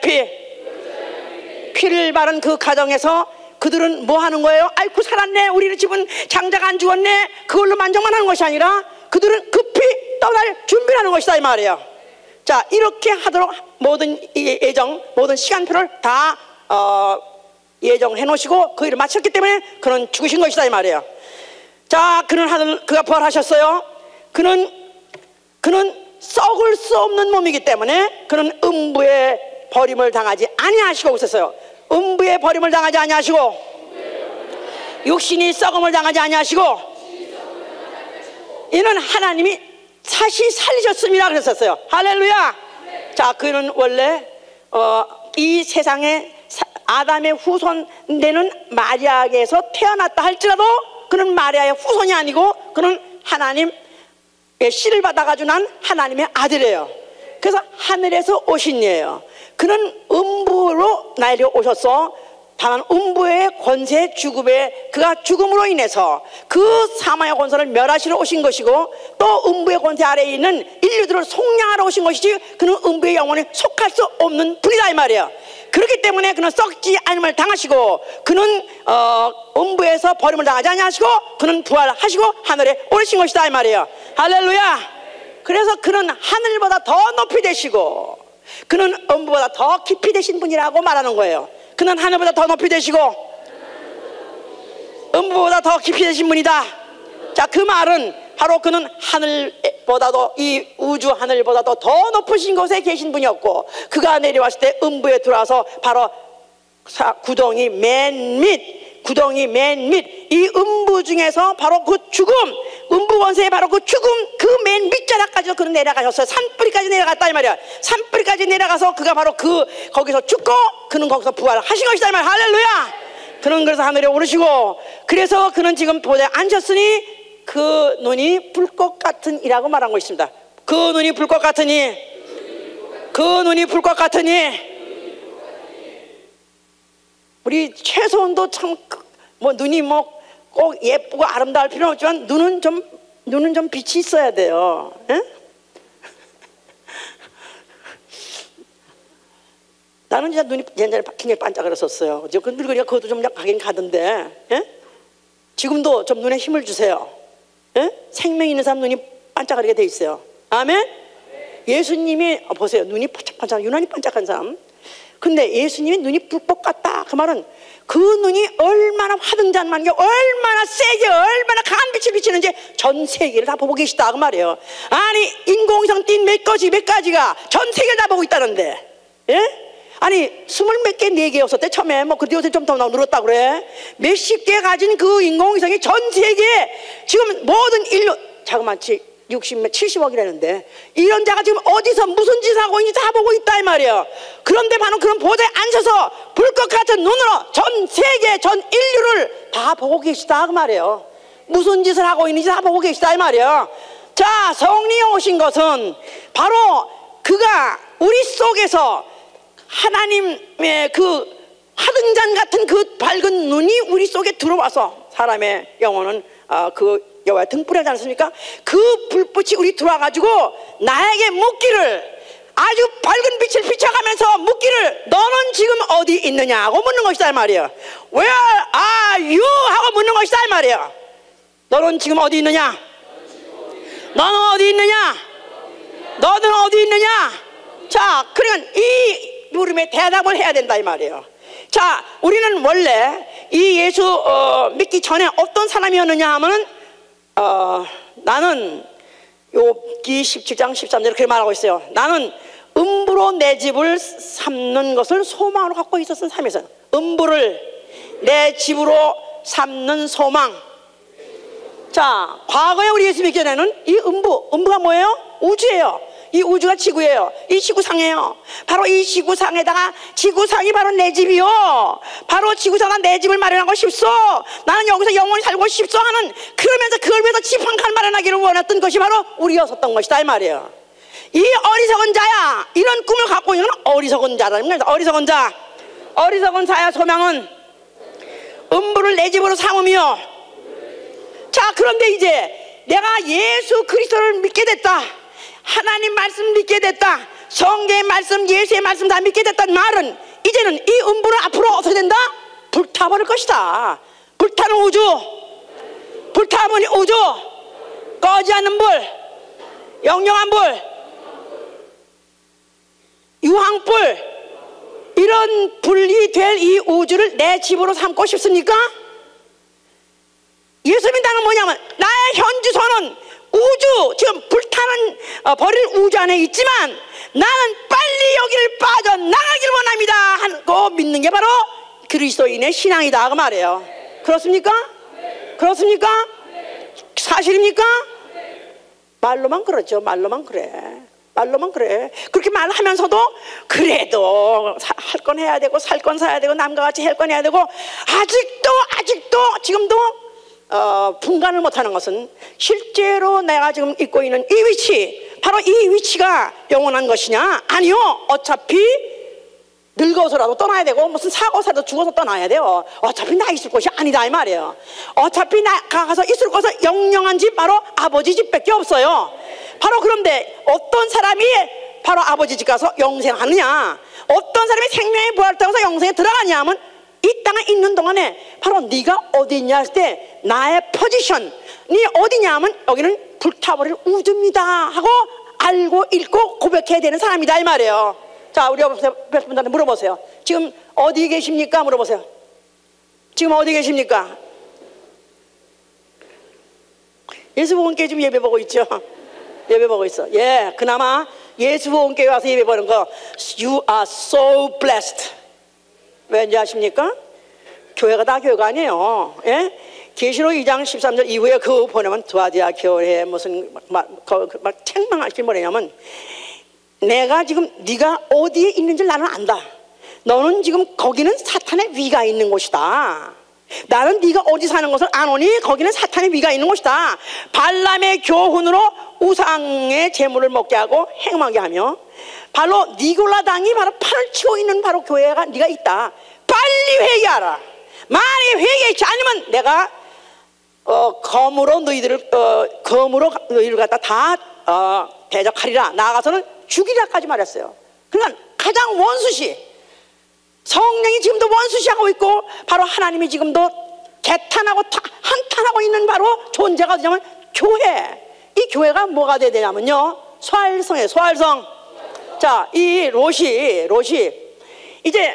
피를 바른 그 가정에서 그들은 뭐 하는 거예요? 아이고 살았네, 우리는 집은 장자가 안 죽었네, 그걸로 만족만 하는 것이 아니라 그들은 그 피 떠날 준비를 하는 것이다 이 말이에요. 자, 이렇게 하도록 모든 예정, 모든 시간표를 다 예정해 놓으시고 그 일을 마쳤기 때문에 그는 죽으신 것이다 이 말이에요. 자, 그가 부활하셨어요. 그는 썩을 수 없는 몸이기 때문에 그는 음부의 버림을 당하지 아니하시고 있었어요. 음부의 버림을 당하지 아니하시고 육신이 썩음을 당하지 아니하시고 이는 하나님이 다시 살리셨습니다 그랬었어요. 할렐루야. 자, 그는 원래 이 세상에 아담의 후손 되는 마리아에게서 태어났다 할지라도 그는 마리아의 후손이 아니고 그는 하나님의 씨를 받아가지고 난 하나님의 아들이에요. 그래서 하늘에서 오신 이에요. 그는 음부로 내려오셔서 다만 음부의 권세 죽음에 그가 죽음으로 인해서 그 사망의 권세를 멸하시러 오신 것이고 또 음부의 권세 아래에 있는 인류들을 속량하러 오신 것이지 그는 음부의 영혼에 속할 수 없는 분이다 이 말이에요. 그렇기 때문에 그는 썩지 않음을 당하시고 그는 음부에서 버림을 당하지 아니하시고 그는 부활하시고 하늘에 오르신 것이다 이 말이에요. 할렐루야. 그래서 그는 하늘보다 더 높이 되시고 그는 음부보다 더 깊이 되신 분이라고 말하는 거예요. 그는 하늘보다 더 높이 되시고 음부보다 더 깊이 되신 분이다. 자, 그 말은 바로 그는 하늘보다도 이 우주 하늘보다도 더 높으신 곳에 계신 분이었고 그가 내려왔을 때 음부에 들어와서 바로 구덩이 맨 밑 이 음부 중에서 바로 그 죽음, 음부 권세의 바로 그 죽음 그 맨 밑자락까지도 그는 내려가셨어요. 산뿌리까지 내려갔다 이 말이야. 산뿌리까지 내려가서 그가 바로 거기서 죽고 그는 거기서 부활하신 것이다 이 말이야. 할렐루야. 그는 그래서 하늘에 오르시고 그래서 그는 지금 보좌에 앉으셨으니 그 눈이 불꽃 같은 이라고 말한 거 있습니다. 그 눈이 불꽃 같으니 우리 최소한도 참 뭐 눈이 뭐 꼭 예쁘고 아름다울 필요는 없지만 눈은 좀 빛이 있어야 돼요. 에? 나는 진짜 눈이 옛날에 굉장히 반짝거렸었어요. 그 늙으니까 그것도 좀 가긴 가던데, 에? 지금도 좀 눈에 힘을 주세요. 에? 생명 있는 사람 눈이 반짝거리게 돼 있어요. 아멘? 예수님이 보세요. 눈이 반짝반짝 유난히 반짝한 사람. 근데 예수님이 눈이 불꽃 같다. 그 말은 그 눈이 얼마나 화등잔만 게 얼마나 세게 얼마나 강한 빛을 비치는지 전 세계를 다 보고 계시다 그 말이에요. 아니 인공위성 띈 몇 가지가 전 세계를 다 보고 있다는데, 예? 아니 20몇 개 4개였었대 처음에. 뭐 근데 요새 좀 더 늘었다 그래. 몇십 개 가진 그 인공위성이 전 세계에 지금 모든 인류 자그마치 60몇 70억이라는데 이런 자가 지금 어디서 무슨 짓을 하고 있는지 다 보고 있다 이 말이에요. 그런데 바로 그런 보좌에 앉아서 불꽃 같은 눈으로 전 세계 전 인류를 다 보고 계시다 그 말이에요. 무슨 짓을 하고 있는지 다 보고 계시다 이 말이에요. 자, 성령이 오신 것은 바로 그가 우리 속에서 하나님의 그 화등잔 같은 그 밝은 눈이 우리 속에 들어와서 사람의 영혼은 그 여호와의 등불이지 않습니까? 그 불빛이 우리 들어와가지고 나에게 묻기를, 아주 밝은 빛을 비춰가면서 묻기를, 너는 지금 어디 있느냐고 묻는 것이다 이 말이에요. Where are you? 하고 묻는 것이다 이 말이에요. 너는 지금 어디 있느냐? 너는 어디 있느냐? 너는 어디 있느냐? 자, 그러니까 이 물음에 대답을 해야 된다 이 말이에요. 자, 우리는 원래 이 예수 믿기 전에 어떤 사람이었느냐 하면은 나는 욥기 17장 13절에 그렇게 말하고 있어요. 나는 음부로 내 집을 삼는 것을 소망으로 갖고 있었던 삶에서, 음부를 내 집으로 삼는 소망. 자, 과거에 우리 예수 믿기 전에는 이 음부가 뭐예요? 우주예요. 이 우주가 지구예요. 이 지구상이에요. 바로 이 지구상에다가, 지구상이 바로 내 집이요, 바로 지구상에 내 집을 마련하고 싶소, 나는 여기서 영원히 살고 싶소 하는, 그러면서 그걸 위해서 집 한 칸 마련하기를 원했던 것이 바로 우리였었던 것이다 이 말이에요. 이 어리석은 자야, 이런 꿈을 갖고 있는 어리석은 자라는 거예요. 어리석은 자, 어리석은 자야 소망은 음부를 내 집으로 삼으며. 자, 그런데 이제 내가 예수 그리스도를 믿게 됐다, 하나님 말씀 믿게 됐다, 성경의 말씀, 예수의 말씀 다 믿게 됐다는 말은, 이제는 이 음부는 앞으로 어떻게 된다? 불타버릴 것이다. 불타는 우주, 불타버린 우주, 꺼지 않는 불, 영영한 불, 유황불, 이런 불이 될 이 우주를 내 집으로 삼고 싶습니까? 예수 믿다는 뭐냐면, 나의 현주소는 우주, 지금 불타는 버릴 우주 안에 있지만 나는 빨리 여기를 빠져나가기를 원합니다 하고 믿는 게 바로 그리스도인의 신앙이다 그 말이에요. 그렇습니까? 그렇습니까? 사실입니까? 말로만 그렇죠. 말로만 그래. 말로만 그래. 그렇게 말하면서도 그래도 할 건 해야 되고 살 건 사야 되고 남과 같이 할 건 해야 되고, 아직도 지금도 분간을 못하는 것은, 실제로 내가 지금 있고 있는 이 위치, 바로 이 위치가 영원한 것이냐? 아니요. 어차피 늙어서라도 떠나야 되고, 무슨 사고 사도 죽어서 떠나야 돼요. 어차피 나 있을 곳이 아니다 이 말이에요. 어차피 나가 가서 있을 곳은 영영한 집, 바로 아버지 집밖에 없어요. 바로 그런데 어떤 사람이 바로 아버지 집 가서 영생하느냐, 어떤 사람이 생명의 부활을 통해서 영생에 들어가냐 하면, 이 땅에 있는 동안에 바로 네가 어디 있냐 할 때 나의 포지션이 어디냐 하면 여기는 불타버릴 우주입니다 하고 알고 읽고 고백해야 되는 사람이다 이 말이에요. 자, 우리 여러분들한테 물어보세요. 지금 어디 계십니까? 물어보세요. 지금 어디 계십니까? 예수보험교회 지금 예배 보고 있죠? 예배 보고 있어. 예, 그나마 예수보험교회 와서 예배 보는 거, You are so blessed. 왠지 아십니까? 교회가 다 교회가 아니에요. 예? 계시록 2장 13절 이후에 그 보내면 두아디아 교회 무슨 막 책망할 게 뭐냐면, 내가 지금 네가 어디에 있는지 나는 안다. 너는 지금 거기는 사탄의 위가 있는 곳이다. 나는 네가 어디 사는 것을 아노니 거기는 사탄의 위가 있는 곳이다. 발람의 교훈으로 우상의 재물을 먹게 하고 행하게 하며, 바로 니골라 당이 바로 판을 치고 있는 바로 교회가 네가 있다. 빨리 회개하라. 만약에 회개하지 않으면 내가 검으로 너희들을 갖다 다 대적하리라. 나아가서는 죽이라까지 말했어요. 그러니까 가장 원수시, 성령이 지금도 원수시하고 있고, 바로 하나님이 지금도 개탄하고 한탄하고 있는 바로 존재가 어디냐면 교회. 이 교회가 뭐가 돼야 되냐면요, 소활성이에요. 소활성. 자, 이 롯이 이제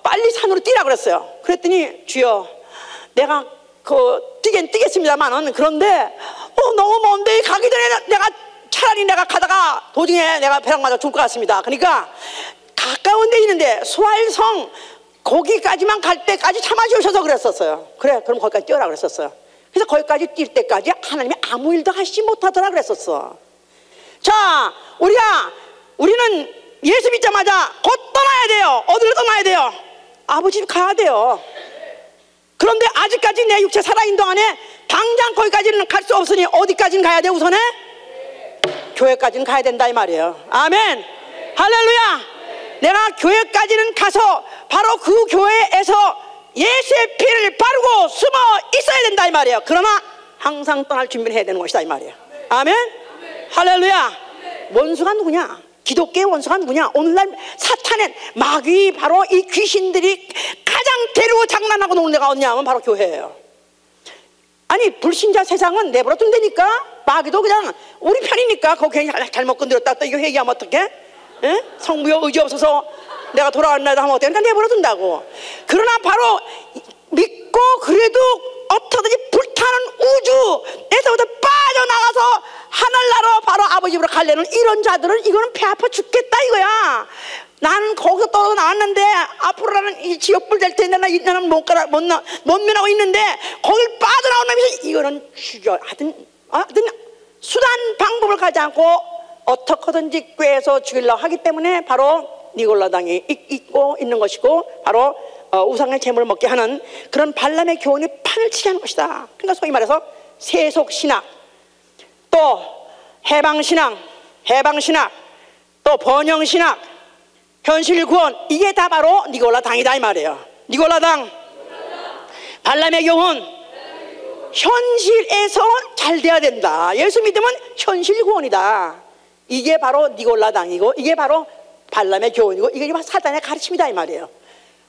빨리 산으로 뛰라 그랬어요. 그랬더니, 주여 내가 뛰겠습니다만은, 그런데 너무 먼데 가기 전에 차라리 내가 가다가 도중에 내가 벼락 맞아 죽을 것 같습니다. 그러니까 가까운 데 있는데 소활성 거기까지만 갈 때까지 참아주셔서 그랬었어요. 그래, 그럼 거기까지 뛰어라 그랬었어요. 그래서 거기까지 뛸 때까지 하나님이 아무 일도 하시지 못하더라 그랬었어. 자, 우리는 예수 믿자마자 곧 떠나야 돼요. 어디로 떠나야 돼요? 아버지 집 가야 돼요. 그런데 아직까지 내 육체 살아있는 동안에 당장 거기까지는 갈 수 없으니 어디까지는 가야 돼? 우선에 교회까지는 가야 된다 이 말이에요. 아멘. 할렐루야. 내가 교회까지는 가서 바로 그 교회에서 예수의 피를 바르고 숨어 있어야 된다 이 말이에요. 그러나 항상 떠날 준비를 해야 되는 것이다 이 말이에요. 아멘? 할렐루야. 원수가 누구냐? 기독교의 원수가 누구냐? 오늘날 사탄의 마귀, 바로 이 귀신들이 가장 데리고 장난하고 노는 데가 어디냐 하면 바로 교회예요. 아니 불신자 세상은 내버려 둔다니까. 마귀도 그냥 우리 편이니까 거기 잘못 건드렸다 또 이거 회개하면 어떡해? 에? 성부여 의지 없어서 내가 돌아왔나 하면 어떡해? 그러니까 내버려 둔다고. 그러나 바로 믿고 그래도 어떻게든지 불타는 우주에서부터 빠져나가서 하늘나라로 바로 아버지 집으로 가려는 이런 자들은 이거는 배 아파 죽겠다 이거야. 나는 거기서 떨어져 나왔는데 앞으로는 이 지옥불 될 텐데 나는 못 면하고 있는데 거길 빠져나오면서 이거는 죽여 하여튼 수단 방법을 가지 않고 어떻게든지 꾀해서 죽이려고 하기 때문에 바로 니골라당이 있고 있는 것이고 바로 우상의 재물을 먹게 하는 그런 발람의 교훈이 판을 치게 하는 것이다. 그러니까 소위 말해서 세속신학, 또 해방신학, 또 번영신학, 현실구원, 이게 다 바로 니골라당이다 이 말이에요. 니골라당, 발람의 교훈, 현실에서 잘 돼야 된다. 예수 믿으면 현실구원이다. 이게 바로 니골라당이고 이게 바로 발람의 교훈이고 이게 바로 사단의 가르침이다 이 말이에요.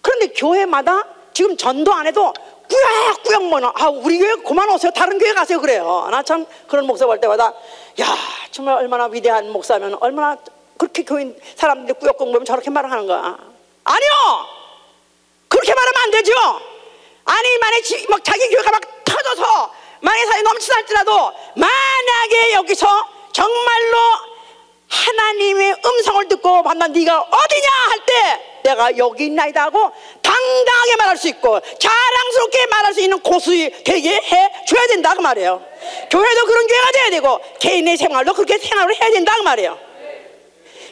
그런데 교회마다 지금 전도 안 해도 꾸역꾸역 뭐나 우리 교회 그만 오세요 다른 교회 가세요 그래요. 나 참 그런 목사 볼 때마다 야 정말 얼마나 위대한 목사면 얼마나 그렇게 교인 사람들이 꾸역꾸역 보면 저렇게 말을 하는 거야. 아니요 그렇게 말하면 안 되죠. 아니 만약에 막 자기 교회가 막 터져서 만약에 사람이 넘치할지라도 만약에 여기서 정말로 하나님의 음성을 듣고 반다 네가 어디냐 할 때 내가 여기 있나이다 하고 당당하게 말할 수 있고 자랑스럽게 말할 수 있는 고수이 되게 해줘야 된다 그 말이에요. 교회도 그런 교회가 돼야 되고 개인의 생활도 그렇게 생활을 해야 된다 그 말이에요.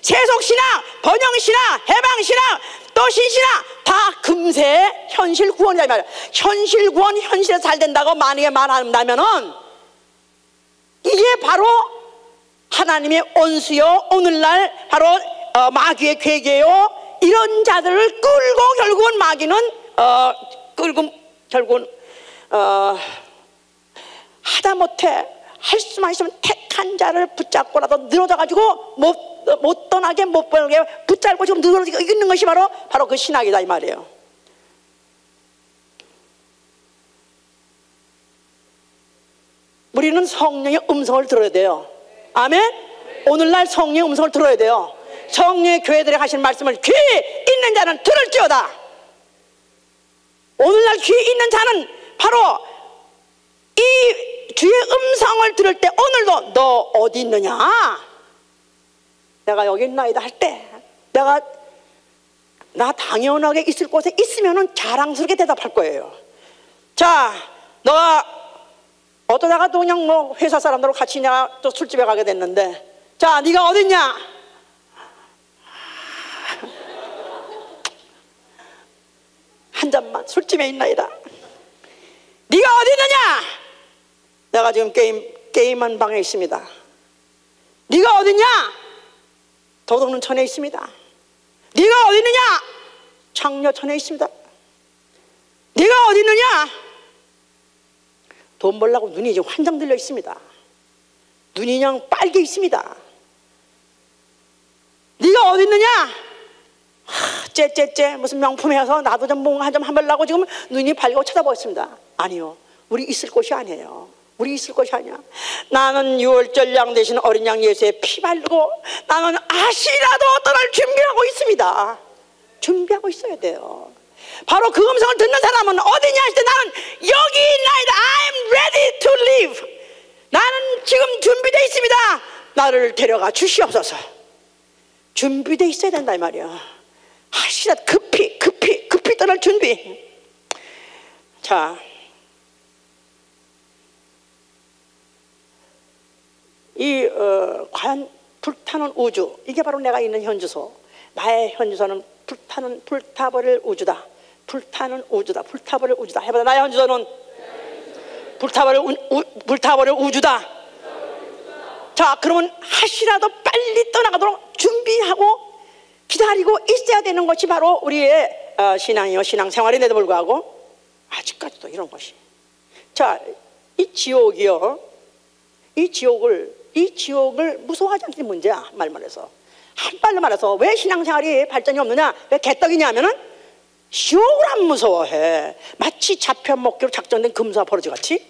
세속신학, 번영신학, 해방신학, 또 신신학 다 금세 현실구원이다 이 말이에요. 현실구원 현실에서 잘 된다고 만약에 말한다면은 이게 바로 하나님의 온수요 오늘날 바로 마귀의 괴계요 이런 자들을 끌고 결국은 마귀는 결국은 하다못해 할 수만 있으면 택한 자를 붙잡고라도 늘어져 가지고 못 떠나게 못 보게 붙잡고 지금 늘어지고 있는 것이 바로 그 신학이다 이 말이에요. 우리는 성령의 음성을 들어야 돼요. 아멘? 오늘날 성령의 음성을 들어야 돼요. 성령의 교회들이 하신 말씀을 귀 있는 자는 들을지어다. 오늘날 귀 있는 자는 바로 이 주의 음성을 들을 때 오늘도 너 어디 있느냐? 내가 여기 있나이다 할 때 나 당연하게 있을 곳에 있으면은 자랑스럽게 대답할 거예요. 자, 너가 어떠다가 또 그냥 뭐 회사 사람들하고 같이 내가 또 술집에 가게 됐는데 자 네가 어딨냐? 한 잔만 술집에 있나이다. 네가 어디 있느냐? 내가 지금 게임한 방에 있습니다. 네가 어딨냐? 도둑눈천에 있습니다. 네가 어디 있느냐? 창녀천에 있습니다. 네가 어디 있느냐? 돈 벌려고 눈이 지금 환장 들려 있습니다. 눈이 그냥 빨개 있습니다. 네가 어디 있느냐? 째째째 무슨 명품에서 나도 좀 뭔가 좀 해보려고 지금 눈이 밝고 쳐다보고 있습니다. 아니요, 우리 있을 곳이 아니에요. 우리 있을 것이 아니야. 나는 유월절 양 대신 어린 양 예수의 피 바르고 나는 아시라도 떠날 준비하고 있습니다. 준비하고 있어야 돼요. 바로 그 음성을 듣는 사람은 어디냐 할 때 나는 여기 있나이다. I'm ready to live. 나는 지금 준비되어 있습니다. 나를 데려가 주시옵소서. 준비되어 있어야 된다 이 말이야. 아시라도 급히 떠날 준비. 자, 과연 불타는 우주, 이게 바로 내가 있는 현주소. 나의 현주소는 불타버릴 우주다. 불타는 우주다. 불타버릴 우주다. 해보자. 나의 현주소는 불타버릴 우주다. 자, 그러면 하시라도 빨리 떠나가도록 준비하고 기다리고 있어야 되는 것이 바로 우리의 신앙이요, 신앙생활인데도 불구하고 아직까지도 이런 것이. 자, 이 지옥이요, 이 지옥을 무서워하지 않는 문제야. 말해서 한말로 말해서 왜 신앙생활이 발전이 없느냐, 왜 개떡이냐 하면은 지옥을 안 무서워해. 마치 잡혀먹기로 작정된 금수와 버러지 같이.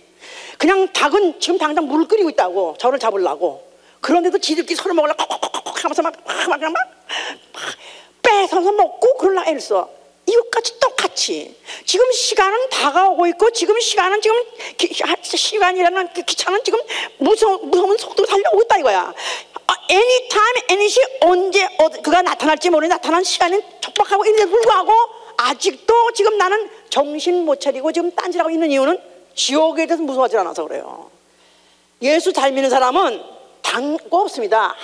그냥 닭은 지금 당장 물을 끓이고 있다고, 저를 잡으려고. 그런데도 지들끼리 서로 먹으려고 콕콕콕 하면서 막 뺏어서 먹고 그러려고 애를 써. 이것까지 똑같이 지금 시간은 다가오고 있고, 지금 시간은 지금 시간이라는 기차는 지금 무서운 속도로 달려오고 있다 이거야. anytime, any시, 언제 그가 나타날지 모르는 나타난 시간은 촉박하고 있는데도 불구하고 아직도 지금 나는 정신 못 차리고 지금 딴짓하고 있는 이유는 지옥에 대해서 무서워하지 않아서 그래요. 예수 잘 믿는 사람은 당고 없습니다.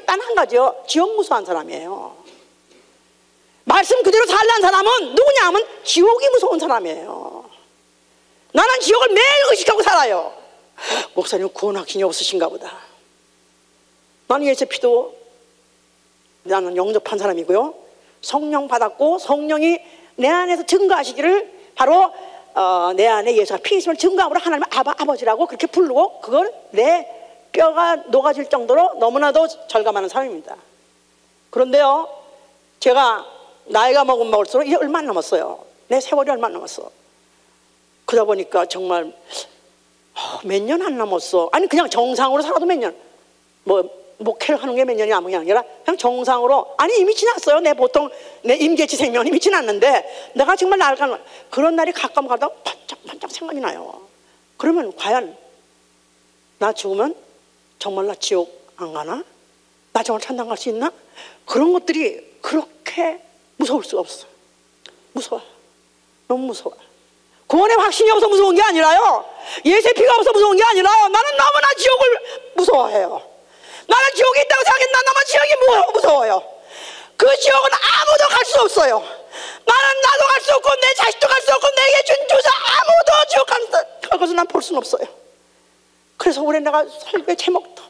단 한 가지요, 지옥 무서워한 사람이에요. 말씀 그대로 살란 사람은 누구냐 하면 지옥이 무서운 사람이에요. 나는 지옥을 매일 의식하고 살아요. 목사님 구원 확신이 없으신가 보다. 나는 예수 피도 나는 영접한 사람이고요, 성령 받았고 성령이 내 안에서 증거하시기를 바로 내 안에 예수가 피 있음을 증거함으로 하나님 아버지라고 그렇게 부르고, 그걸 내 뼈가 녹아질 정도로 너무나도 절감하는 사람입니다. 그런데요, 제가 나이가 먹을수록 이제 얼마 안 남았어요. 내 세월이 얼마 안 남았어. 그러다 보니까 정말 몇 년 안 남았어. 아니 그냥 정상으로 살아도 몇 년, 목회를 하는 게 몇 년이 남은 게 아니라 그냥 정상으로, 아니 이미 지났어요. 내 임계치 생명은 이미 지났는데 내가 정말 나아가는 그런 날이 가끔 가다 반짝반짝 생각이 나요. 그러면 과연 나 죽으면 정말 나 지옥 안 가나? 나 정말 천당 갈 수 있나? 그런 것들이 그렇게 무서울 수가 없어. 무서워. 너무 무서워. 구원의 확신이 없어서 무서운 게 아니라요, 예수의 피가 없어서 무서운 게 아니라요, 나는 너무나 지옥을 무서워해요. 나는 지옥이 있다고 생각해. 난 너무 지옥이 무서워요. 그 지옥은 아무도 갈 수 없어요. 나도 갈 수 없고 내 자식도 갈 수 없고 내게 준 주사 아무도 지옥 갈 것을 난 볼 수는 없어요. 그래서 올해 내가 설교 제목도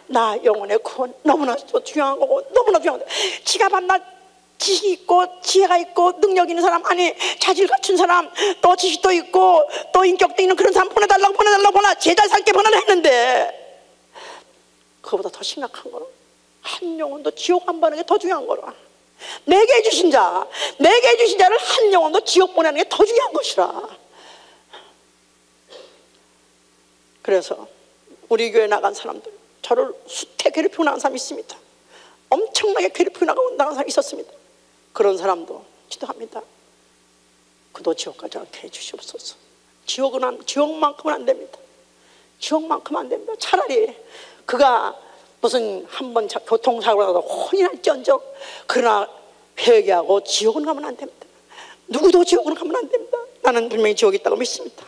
나 영혼의 구원 너무나 중요한 거고, 너무나 중요한 거고, 지가 만나 지식이 있고 지혜가 있고 능력 있는 사람, 아니 자질 갖춘 사람, 또 지식도 있고 또 인격도 있는 그런 사람 보내달라고 제자 삼게 보내려 했는데, 그거보다 더 심각한 거는 한 영혼도 지옥 안 보내는 게 더 중요한 거라. 내게 주신 자를 한 영혼도 지옥 보내는 게 더 중요한 것이라. 그래서 우리 교회 나간 사람들, 저를 수태 괴롭히고 나간 사람이 있습니다. 엄청나게 괴롭히고 나간 사람이 있었습니다. 그런 사람도 기도합니다. 그도 지옥 가지 않게 해주시옵소서. 지옥만큼은 안 됩니다. 지옥만큼은 안 됩니다. 차라리 그가 무슨 한번 교통사고가 나서 혼이 날지언정, 그러나 회개하고 지옥은 가면 안 됩니다. 누구도 지옥은 가면 안 됩니다. 나는 분명히 지옥이 있다고 믿습니다.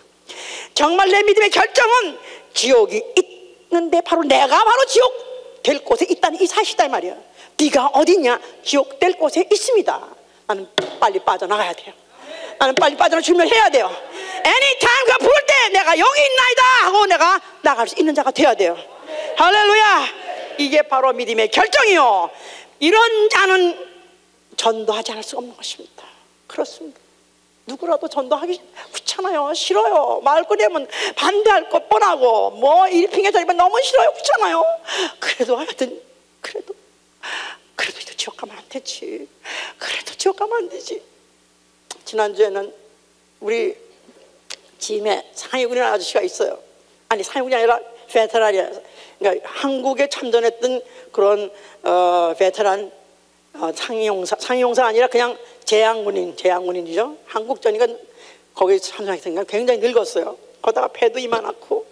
정말 내 믿음의 결정은 지옥이 있는데 바로 내가 바로 지옥 될 곳에 있다는 이 사실이다 이 말이야. 네가 어디냐? 지옥 될 곳에 있습니다. 나는 빨리 빠져나가야 돼요. 나는 빨리 빠져나 준비해야 돼요. anytime 그 부를 때 내가 여기 있나이다 하고 내가 나갈 수 있는 자가 돼야 돼요. 할렐루야. 이게 바로 믿음의 결정이요, 이런 자는 전도하지 않을 수가 없는 것입니다. 그렇습니다. 누구라도 전도하기 귀찮아요. 싫어요. 말 꺼내면 반대할 것 뻔하고 일핑에 저리면 너무 싫어요. 귀찮아요. 그래도 하여튼 그래도 지옥 가면 안 되지. 그래도 지옥 가면 안 되지. 지난주에는 우리 짐에 상해군이라는 아저씨가 있어요. 아니 상해군이 아니라 베테랑이야. 그러니까 한국에 참전했던 그런 베테랑 상용사가 아니라 그냥 재향군인이죠. 한국전이가 거기 참전했으니까 굉장히 늙었어요. 거기다가 배도 이만하고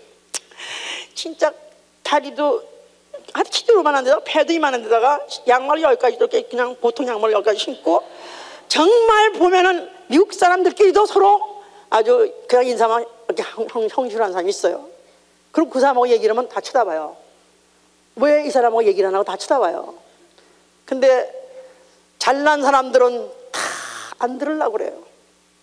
진짜 다리도 아주 키도로만한 데다가 배도 이만한 데다가 양말을 여기까지 이렇게 그냥 보통 양말을 여기까지 신고, 정말 보면은 미국 사람들끼리도 서로 아주 그냥 인사만 이렇게 형식한 사람이 있어요. 그럼 그 사람하고 얘기를 하면 다 쳐다봐요. 왜 이 사람하고 얘기를 안 하고 다 쳐다봐요. 근데 잘난 사람들은 다 안 들으려고 그래요.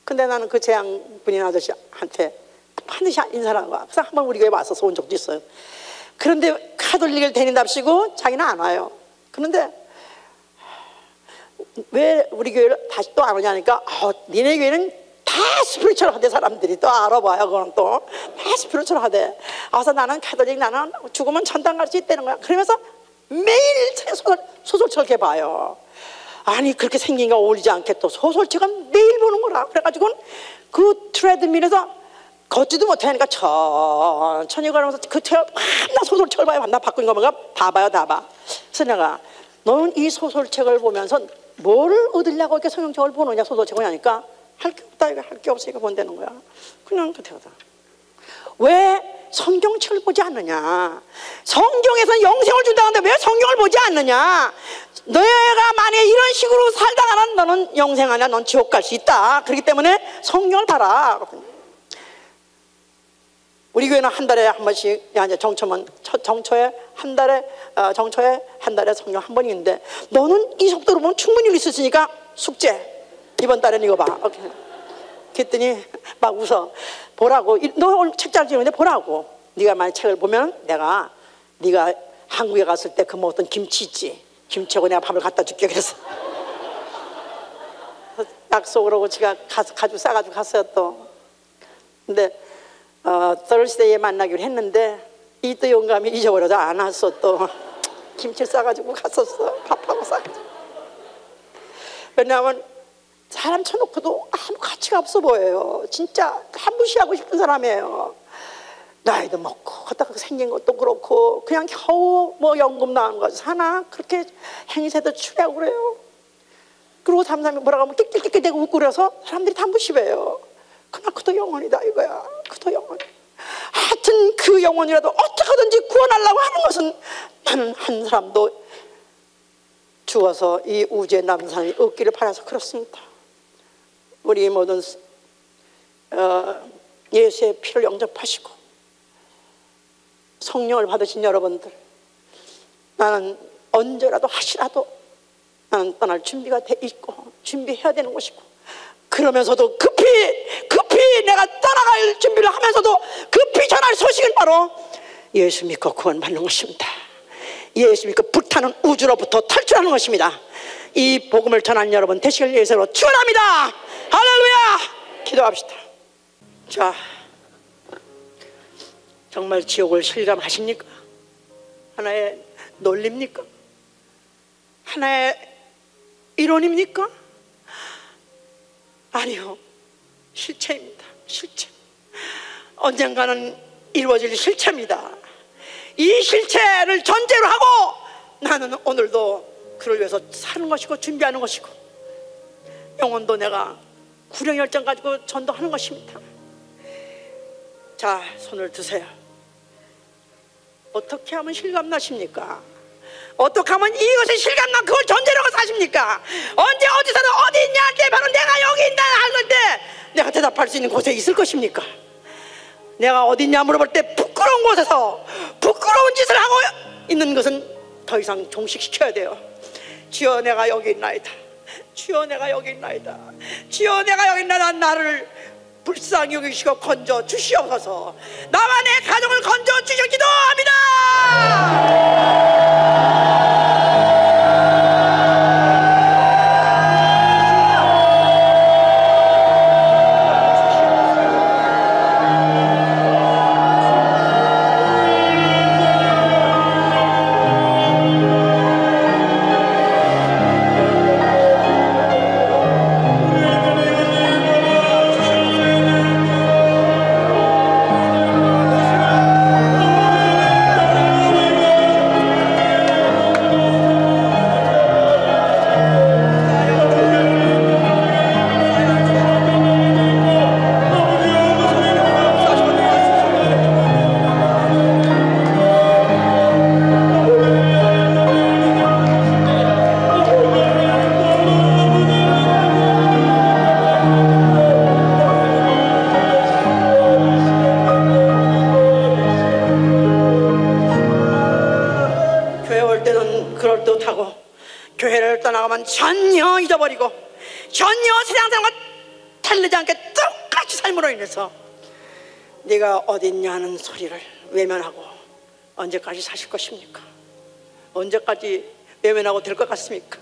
근데 나는 그 재향군인 아저씨한테 반드시 인사를 하고, 그래서 한번 우리 교회에 왔어서 온 적도 있어요. 그런데 카톨릭을 다닌답시고 자기는 안 와요. 그런데 왜 우리 교회를 다시 또 안 오냐니까 니네 교회는 다 스피리추얼하대. 사람들이 또 알아봐요. 그건 또 다 스피리추얼하대. 그래서 나는 캐톨릭, 나는 죽으면 천당 갈 수 있다는 거야. 그러면서 매일 소설책 봐요. 아니 그렇게 생긴 거 어울리지 않게 또 소설책은 매일 보는 거라. 그래가지고 그 트레드밀에서 걷지도 못하니까 천천히 걸으면서 그 맨날 소설책을 봐요. 나 바꾼 거 뭔가 다 봐요, 다 봐. 그래서 내가 너는 이 소설책을 보면서 뭐를 얻으려고 이렇게 성경책을 보느냐, 소설책을 하니까 할 게 없다, 이거 할 게 없으니까 본다는 거야. 그냥 그때거든. 왜 성경책을 보지 않느냐? 성경에서 영생을 준다는데 왜 성경을 보지 않느냐? 너가 만약에 이런 식으로 살다가는 너는 영생 아니야, 넌 지옥 갈 수 있다. 그렇기 때문에 성경을 봐라. 우리 교회는 한 달에 한 번씩, 이제 정초에 한 달에 성경 한 번인데, 너는 이 속도로 보면 충분히 읽을 수 있으니까 숙제 이번 달에는 이거 봐. 오케이. 그랬더니 막 웃어. 보라고. 너 오늘 책 잘 읽는데 보라고. 네가 만약 책을 보면 네가 한국에 갔을 때 그 먹었던 김치 있지, 김치하고 내가 밥을 갖다 줄게. 그래서 약속을 하고 제가 가지고 싸가지고 갔어요 또. 근데 Thursday에 만나기로 했는데 이 또 영감이 잊어버려서 안 왔어. 또 김치 싸가지고 갔었어. 밥하고 싸가지고. 왜냐하면 사람 쳐놓고도 아무 가치가 없어 보여요. 진짜 다 무시하고 싶은 사람이에요. 나이도 먹고 그러다가 생긴 것도 그렇고 그냥 겨우 뭐 연금 나온 거 사나 그렇게 행세도 추리하고 그래요. 그리고 사람이 뭐라고 하면 끽끽끽대고 웃고 그래서 사람들이 다 무시해요. 그러나 그도 영혼이다 이거야. 그도 영혼. 하여튼 그 영혼이라도 어떻게든지 구원하려고 하는 것은 나는 한 사람도 죽어서 이 우주에 남은 사람이 없기를 바라서 그렇습니다. 우리 모든 예수의 피를 영접하시고 성령을 받으신 여러분들, 나는 언제라도 하시라도 나는 떠날 준비가 돼 있고 준비해야 되는 것이고, 그러면서도 급히 내가 떠나갈 준비를 하면서도 급히 전할 소식은 바로 예수 믿고 구원받는 것입니다. 예수 믿고 불타는 우주로부터 탈출하는 것입니다. 이 복음을 전하는 여러분 되시길 예수로 축원합니다. 할렐루야. 기도합시다. 자, 정말 지옥을 실감하십니까? 하나의 논리입니까? 하나의 이론입니까? 아니요, 실체입니다. 실체. 언젠가는 이루어질 실체입니다. 이 실체를 전제로 하고 나는 오늘도 그를 위해서 사는 것이고 준비하는 것이고, 영혼도 내가 구령열정 가지고 전도하는 것입니다. 자, 손을 드세요. 어떻게 하면 실감나십니까? 어떻게 하면 이것이 실감나 그걸 전제로 하고 사십니까? 언제 어디서는 어디 있냐 할 때 바로 내가 여기 있다 할 때 내가 대답할 수 있는 곳에 있을 것입니까? 내가 어디 있냐 물어볼 때 부끄러운 곳에서 부끄러운 짓을 하고 있는 것은 더 이상 종식시켜야 돼요. 주여 내가 여기 있나이다. 주여 내가 여기 있나이다. 주여 내가 여기 있나이다. 나를 불쌍히 여기시고 건져 주시옵소서. 나와 내 가족을 건져 주시옵소서. 기도합니다. 전혀 잊어버리고 전혀 세상 사람과 다르지 않게 똑같이 삶으로 인해서 네가 어딨냐 하는 소리를 외면하고 언제까지 사실 것입니까? 언제까지 외면하고 될 것 같습니까?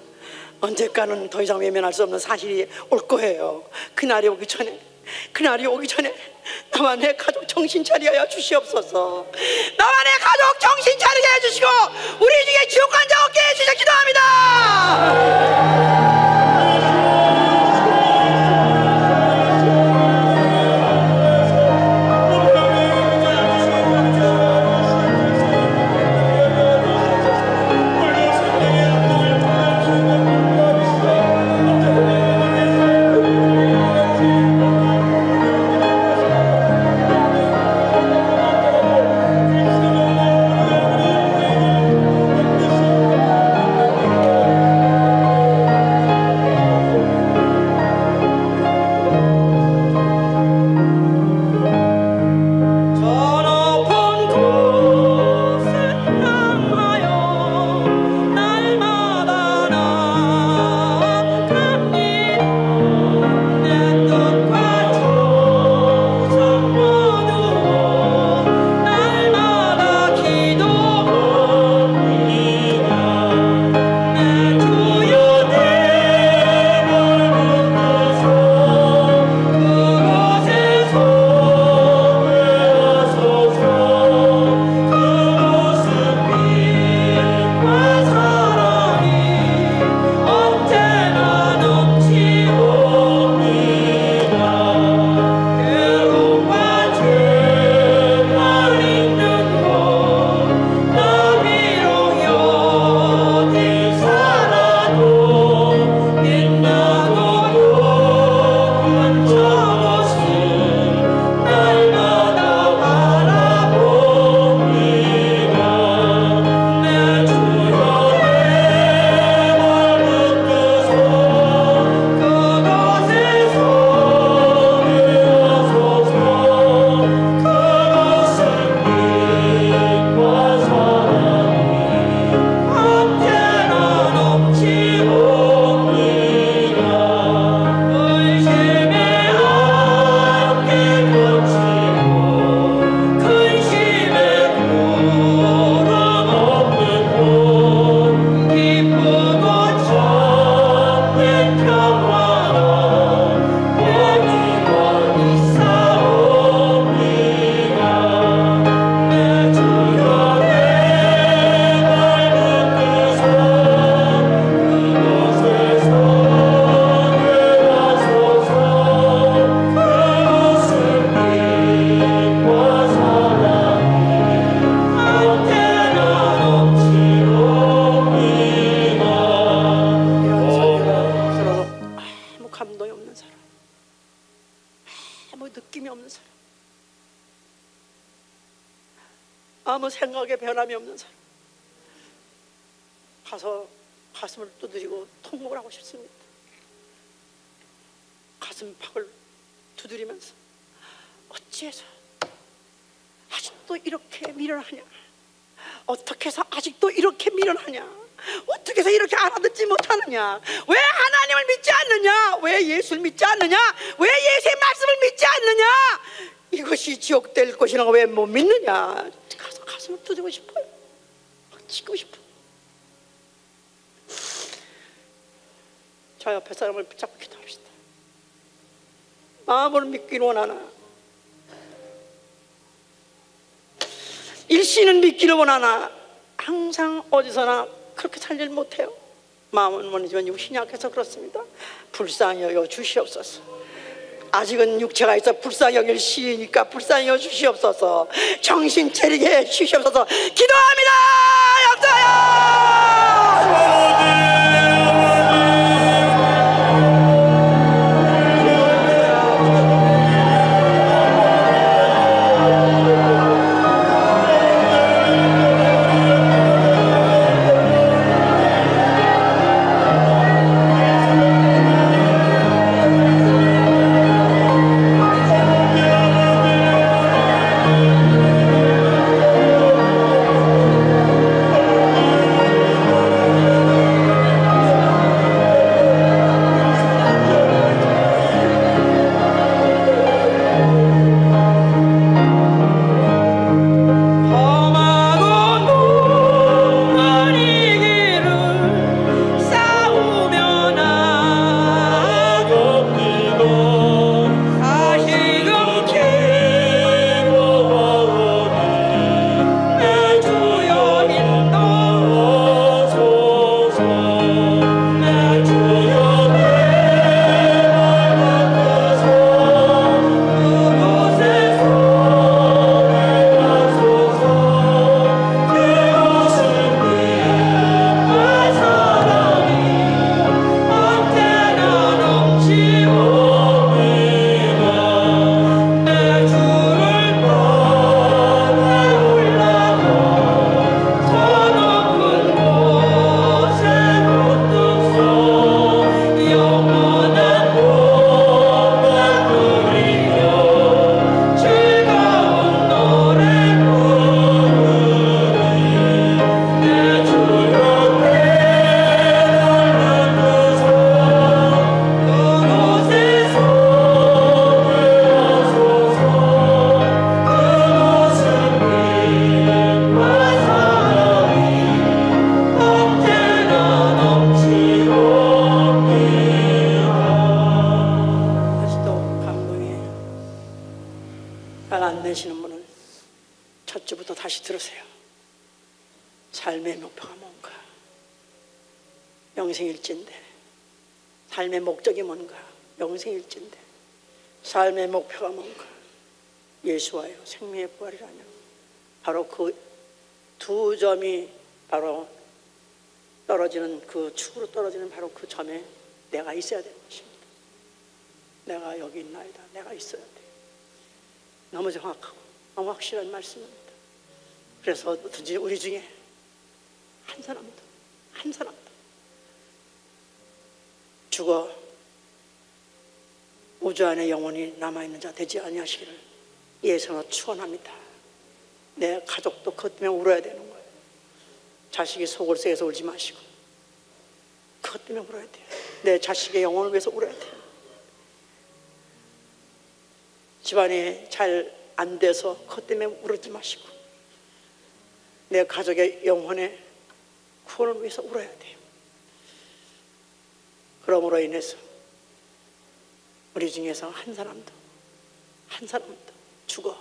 언젠가는 더 이상 외면할 수 없는 사실이 올 거예요. 그날이 오기 전에 나와 내 가족 정신 차리게 하여 주시옵소서. 나와 내 가족 정신 차리게 해주시고 우리 중에 지옥 간 자 없게 해주시기 기도합니다. 아무 생각에 변함이 없는 사람, 가서 가슴을 두드리고 통곡을 하고 싶습니다. 가슴팍을 두드리면서 어찌해서 아직도 이렇게 미련하냐, 어떻게 해서 아직도 이렇게 미련하냐, 어떻게 해서 이렇게 알아듣지 못하느냐, 왜 하나님을 믿지 않느냐, 왜 예수를 믿지 않느냐, 왜 예수의 말씀을 믿지 않느냐, 이것이 지옥될 것이라고 왜 못 믿느냐. 가서 가슴을 두드리고 싶어요. 막 치고 싶어요. 저 옆에 사람을 붙잡고 기도합시다. 마음으로 믿기를 원하나, 일시는 믿기를 원하나 항상 어디서나 그렇게 살질 못해요. 마음은 원하지만 육신이 약해서 그렇습니다. 불쌍히 여겨 주시옵소서. 아직은 육체가 있어 불쌍히 여길 시이니까 불쌍히 여겨 주시옵소서. 정신 차리게 해 주시옵소서. 기도합니다. 역사여. 화가 안 내시는 분은 첫 주부터 다시 들으세요. 삶의 목표가 뭔가? 영생일지인데. 삶의 목적이 뭔가? 영생일지인데. 삶의 목표가 뭔가? 예수와요 생명의 부활이라면 바로 그 두 점이 바로 떨어지는 그 축으로 떨어지는 바로 그 점에 내가 있어야 되는 것입니다. 내가 여기 있나이다. 내가 있어야 돼. 너무 정확하고 너무 확실한 말씀입니다. 그래서 어떻든지 우리 중에 한 사람도 죽어 우주 안에 영원히 남아있는 자 되지 아니하시기를 예수로 축원합니다. 내 가족도 그것 때문에 울어야 되는 거예요. 자식이 속을 쎄서 울지 마시고 그것 때문에 울어야 돼요. 내 자식의 영혼을 위해서 울어야 돼요. 집안이 잘 안 돼서 그것 때문에 울지 마시고 내 가족의 영혼의 구원을 위해서 울어야 돼요. 그러므로 인해서 우리 중에서 한 사람도 죽어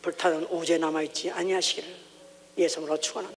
불타는 우주에 남아있지 아니하시기를 예수님으로 축원합니다.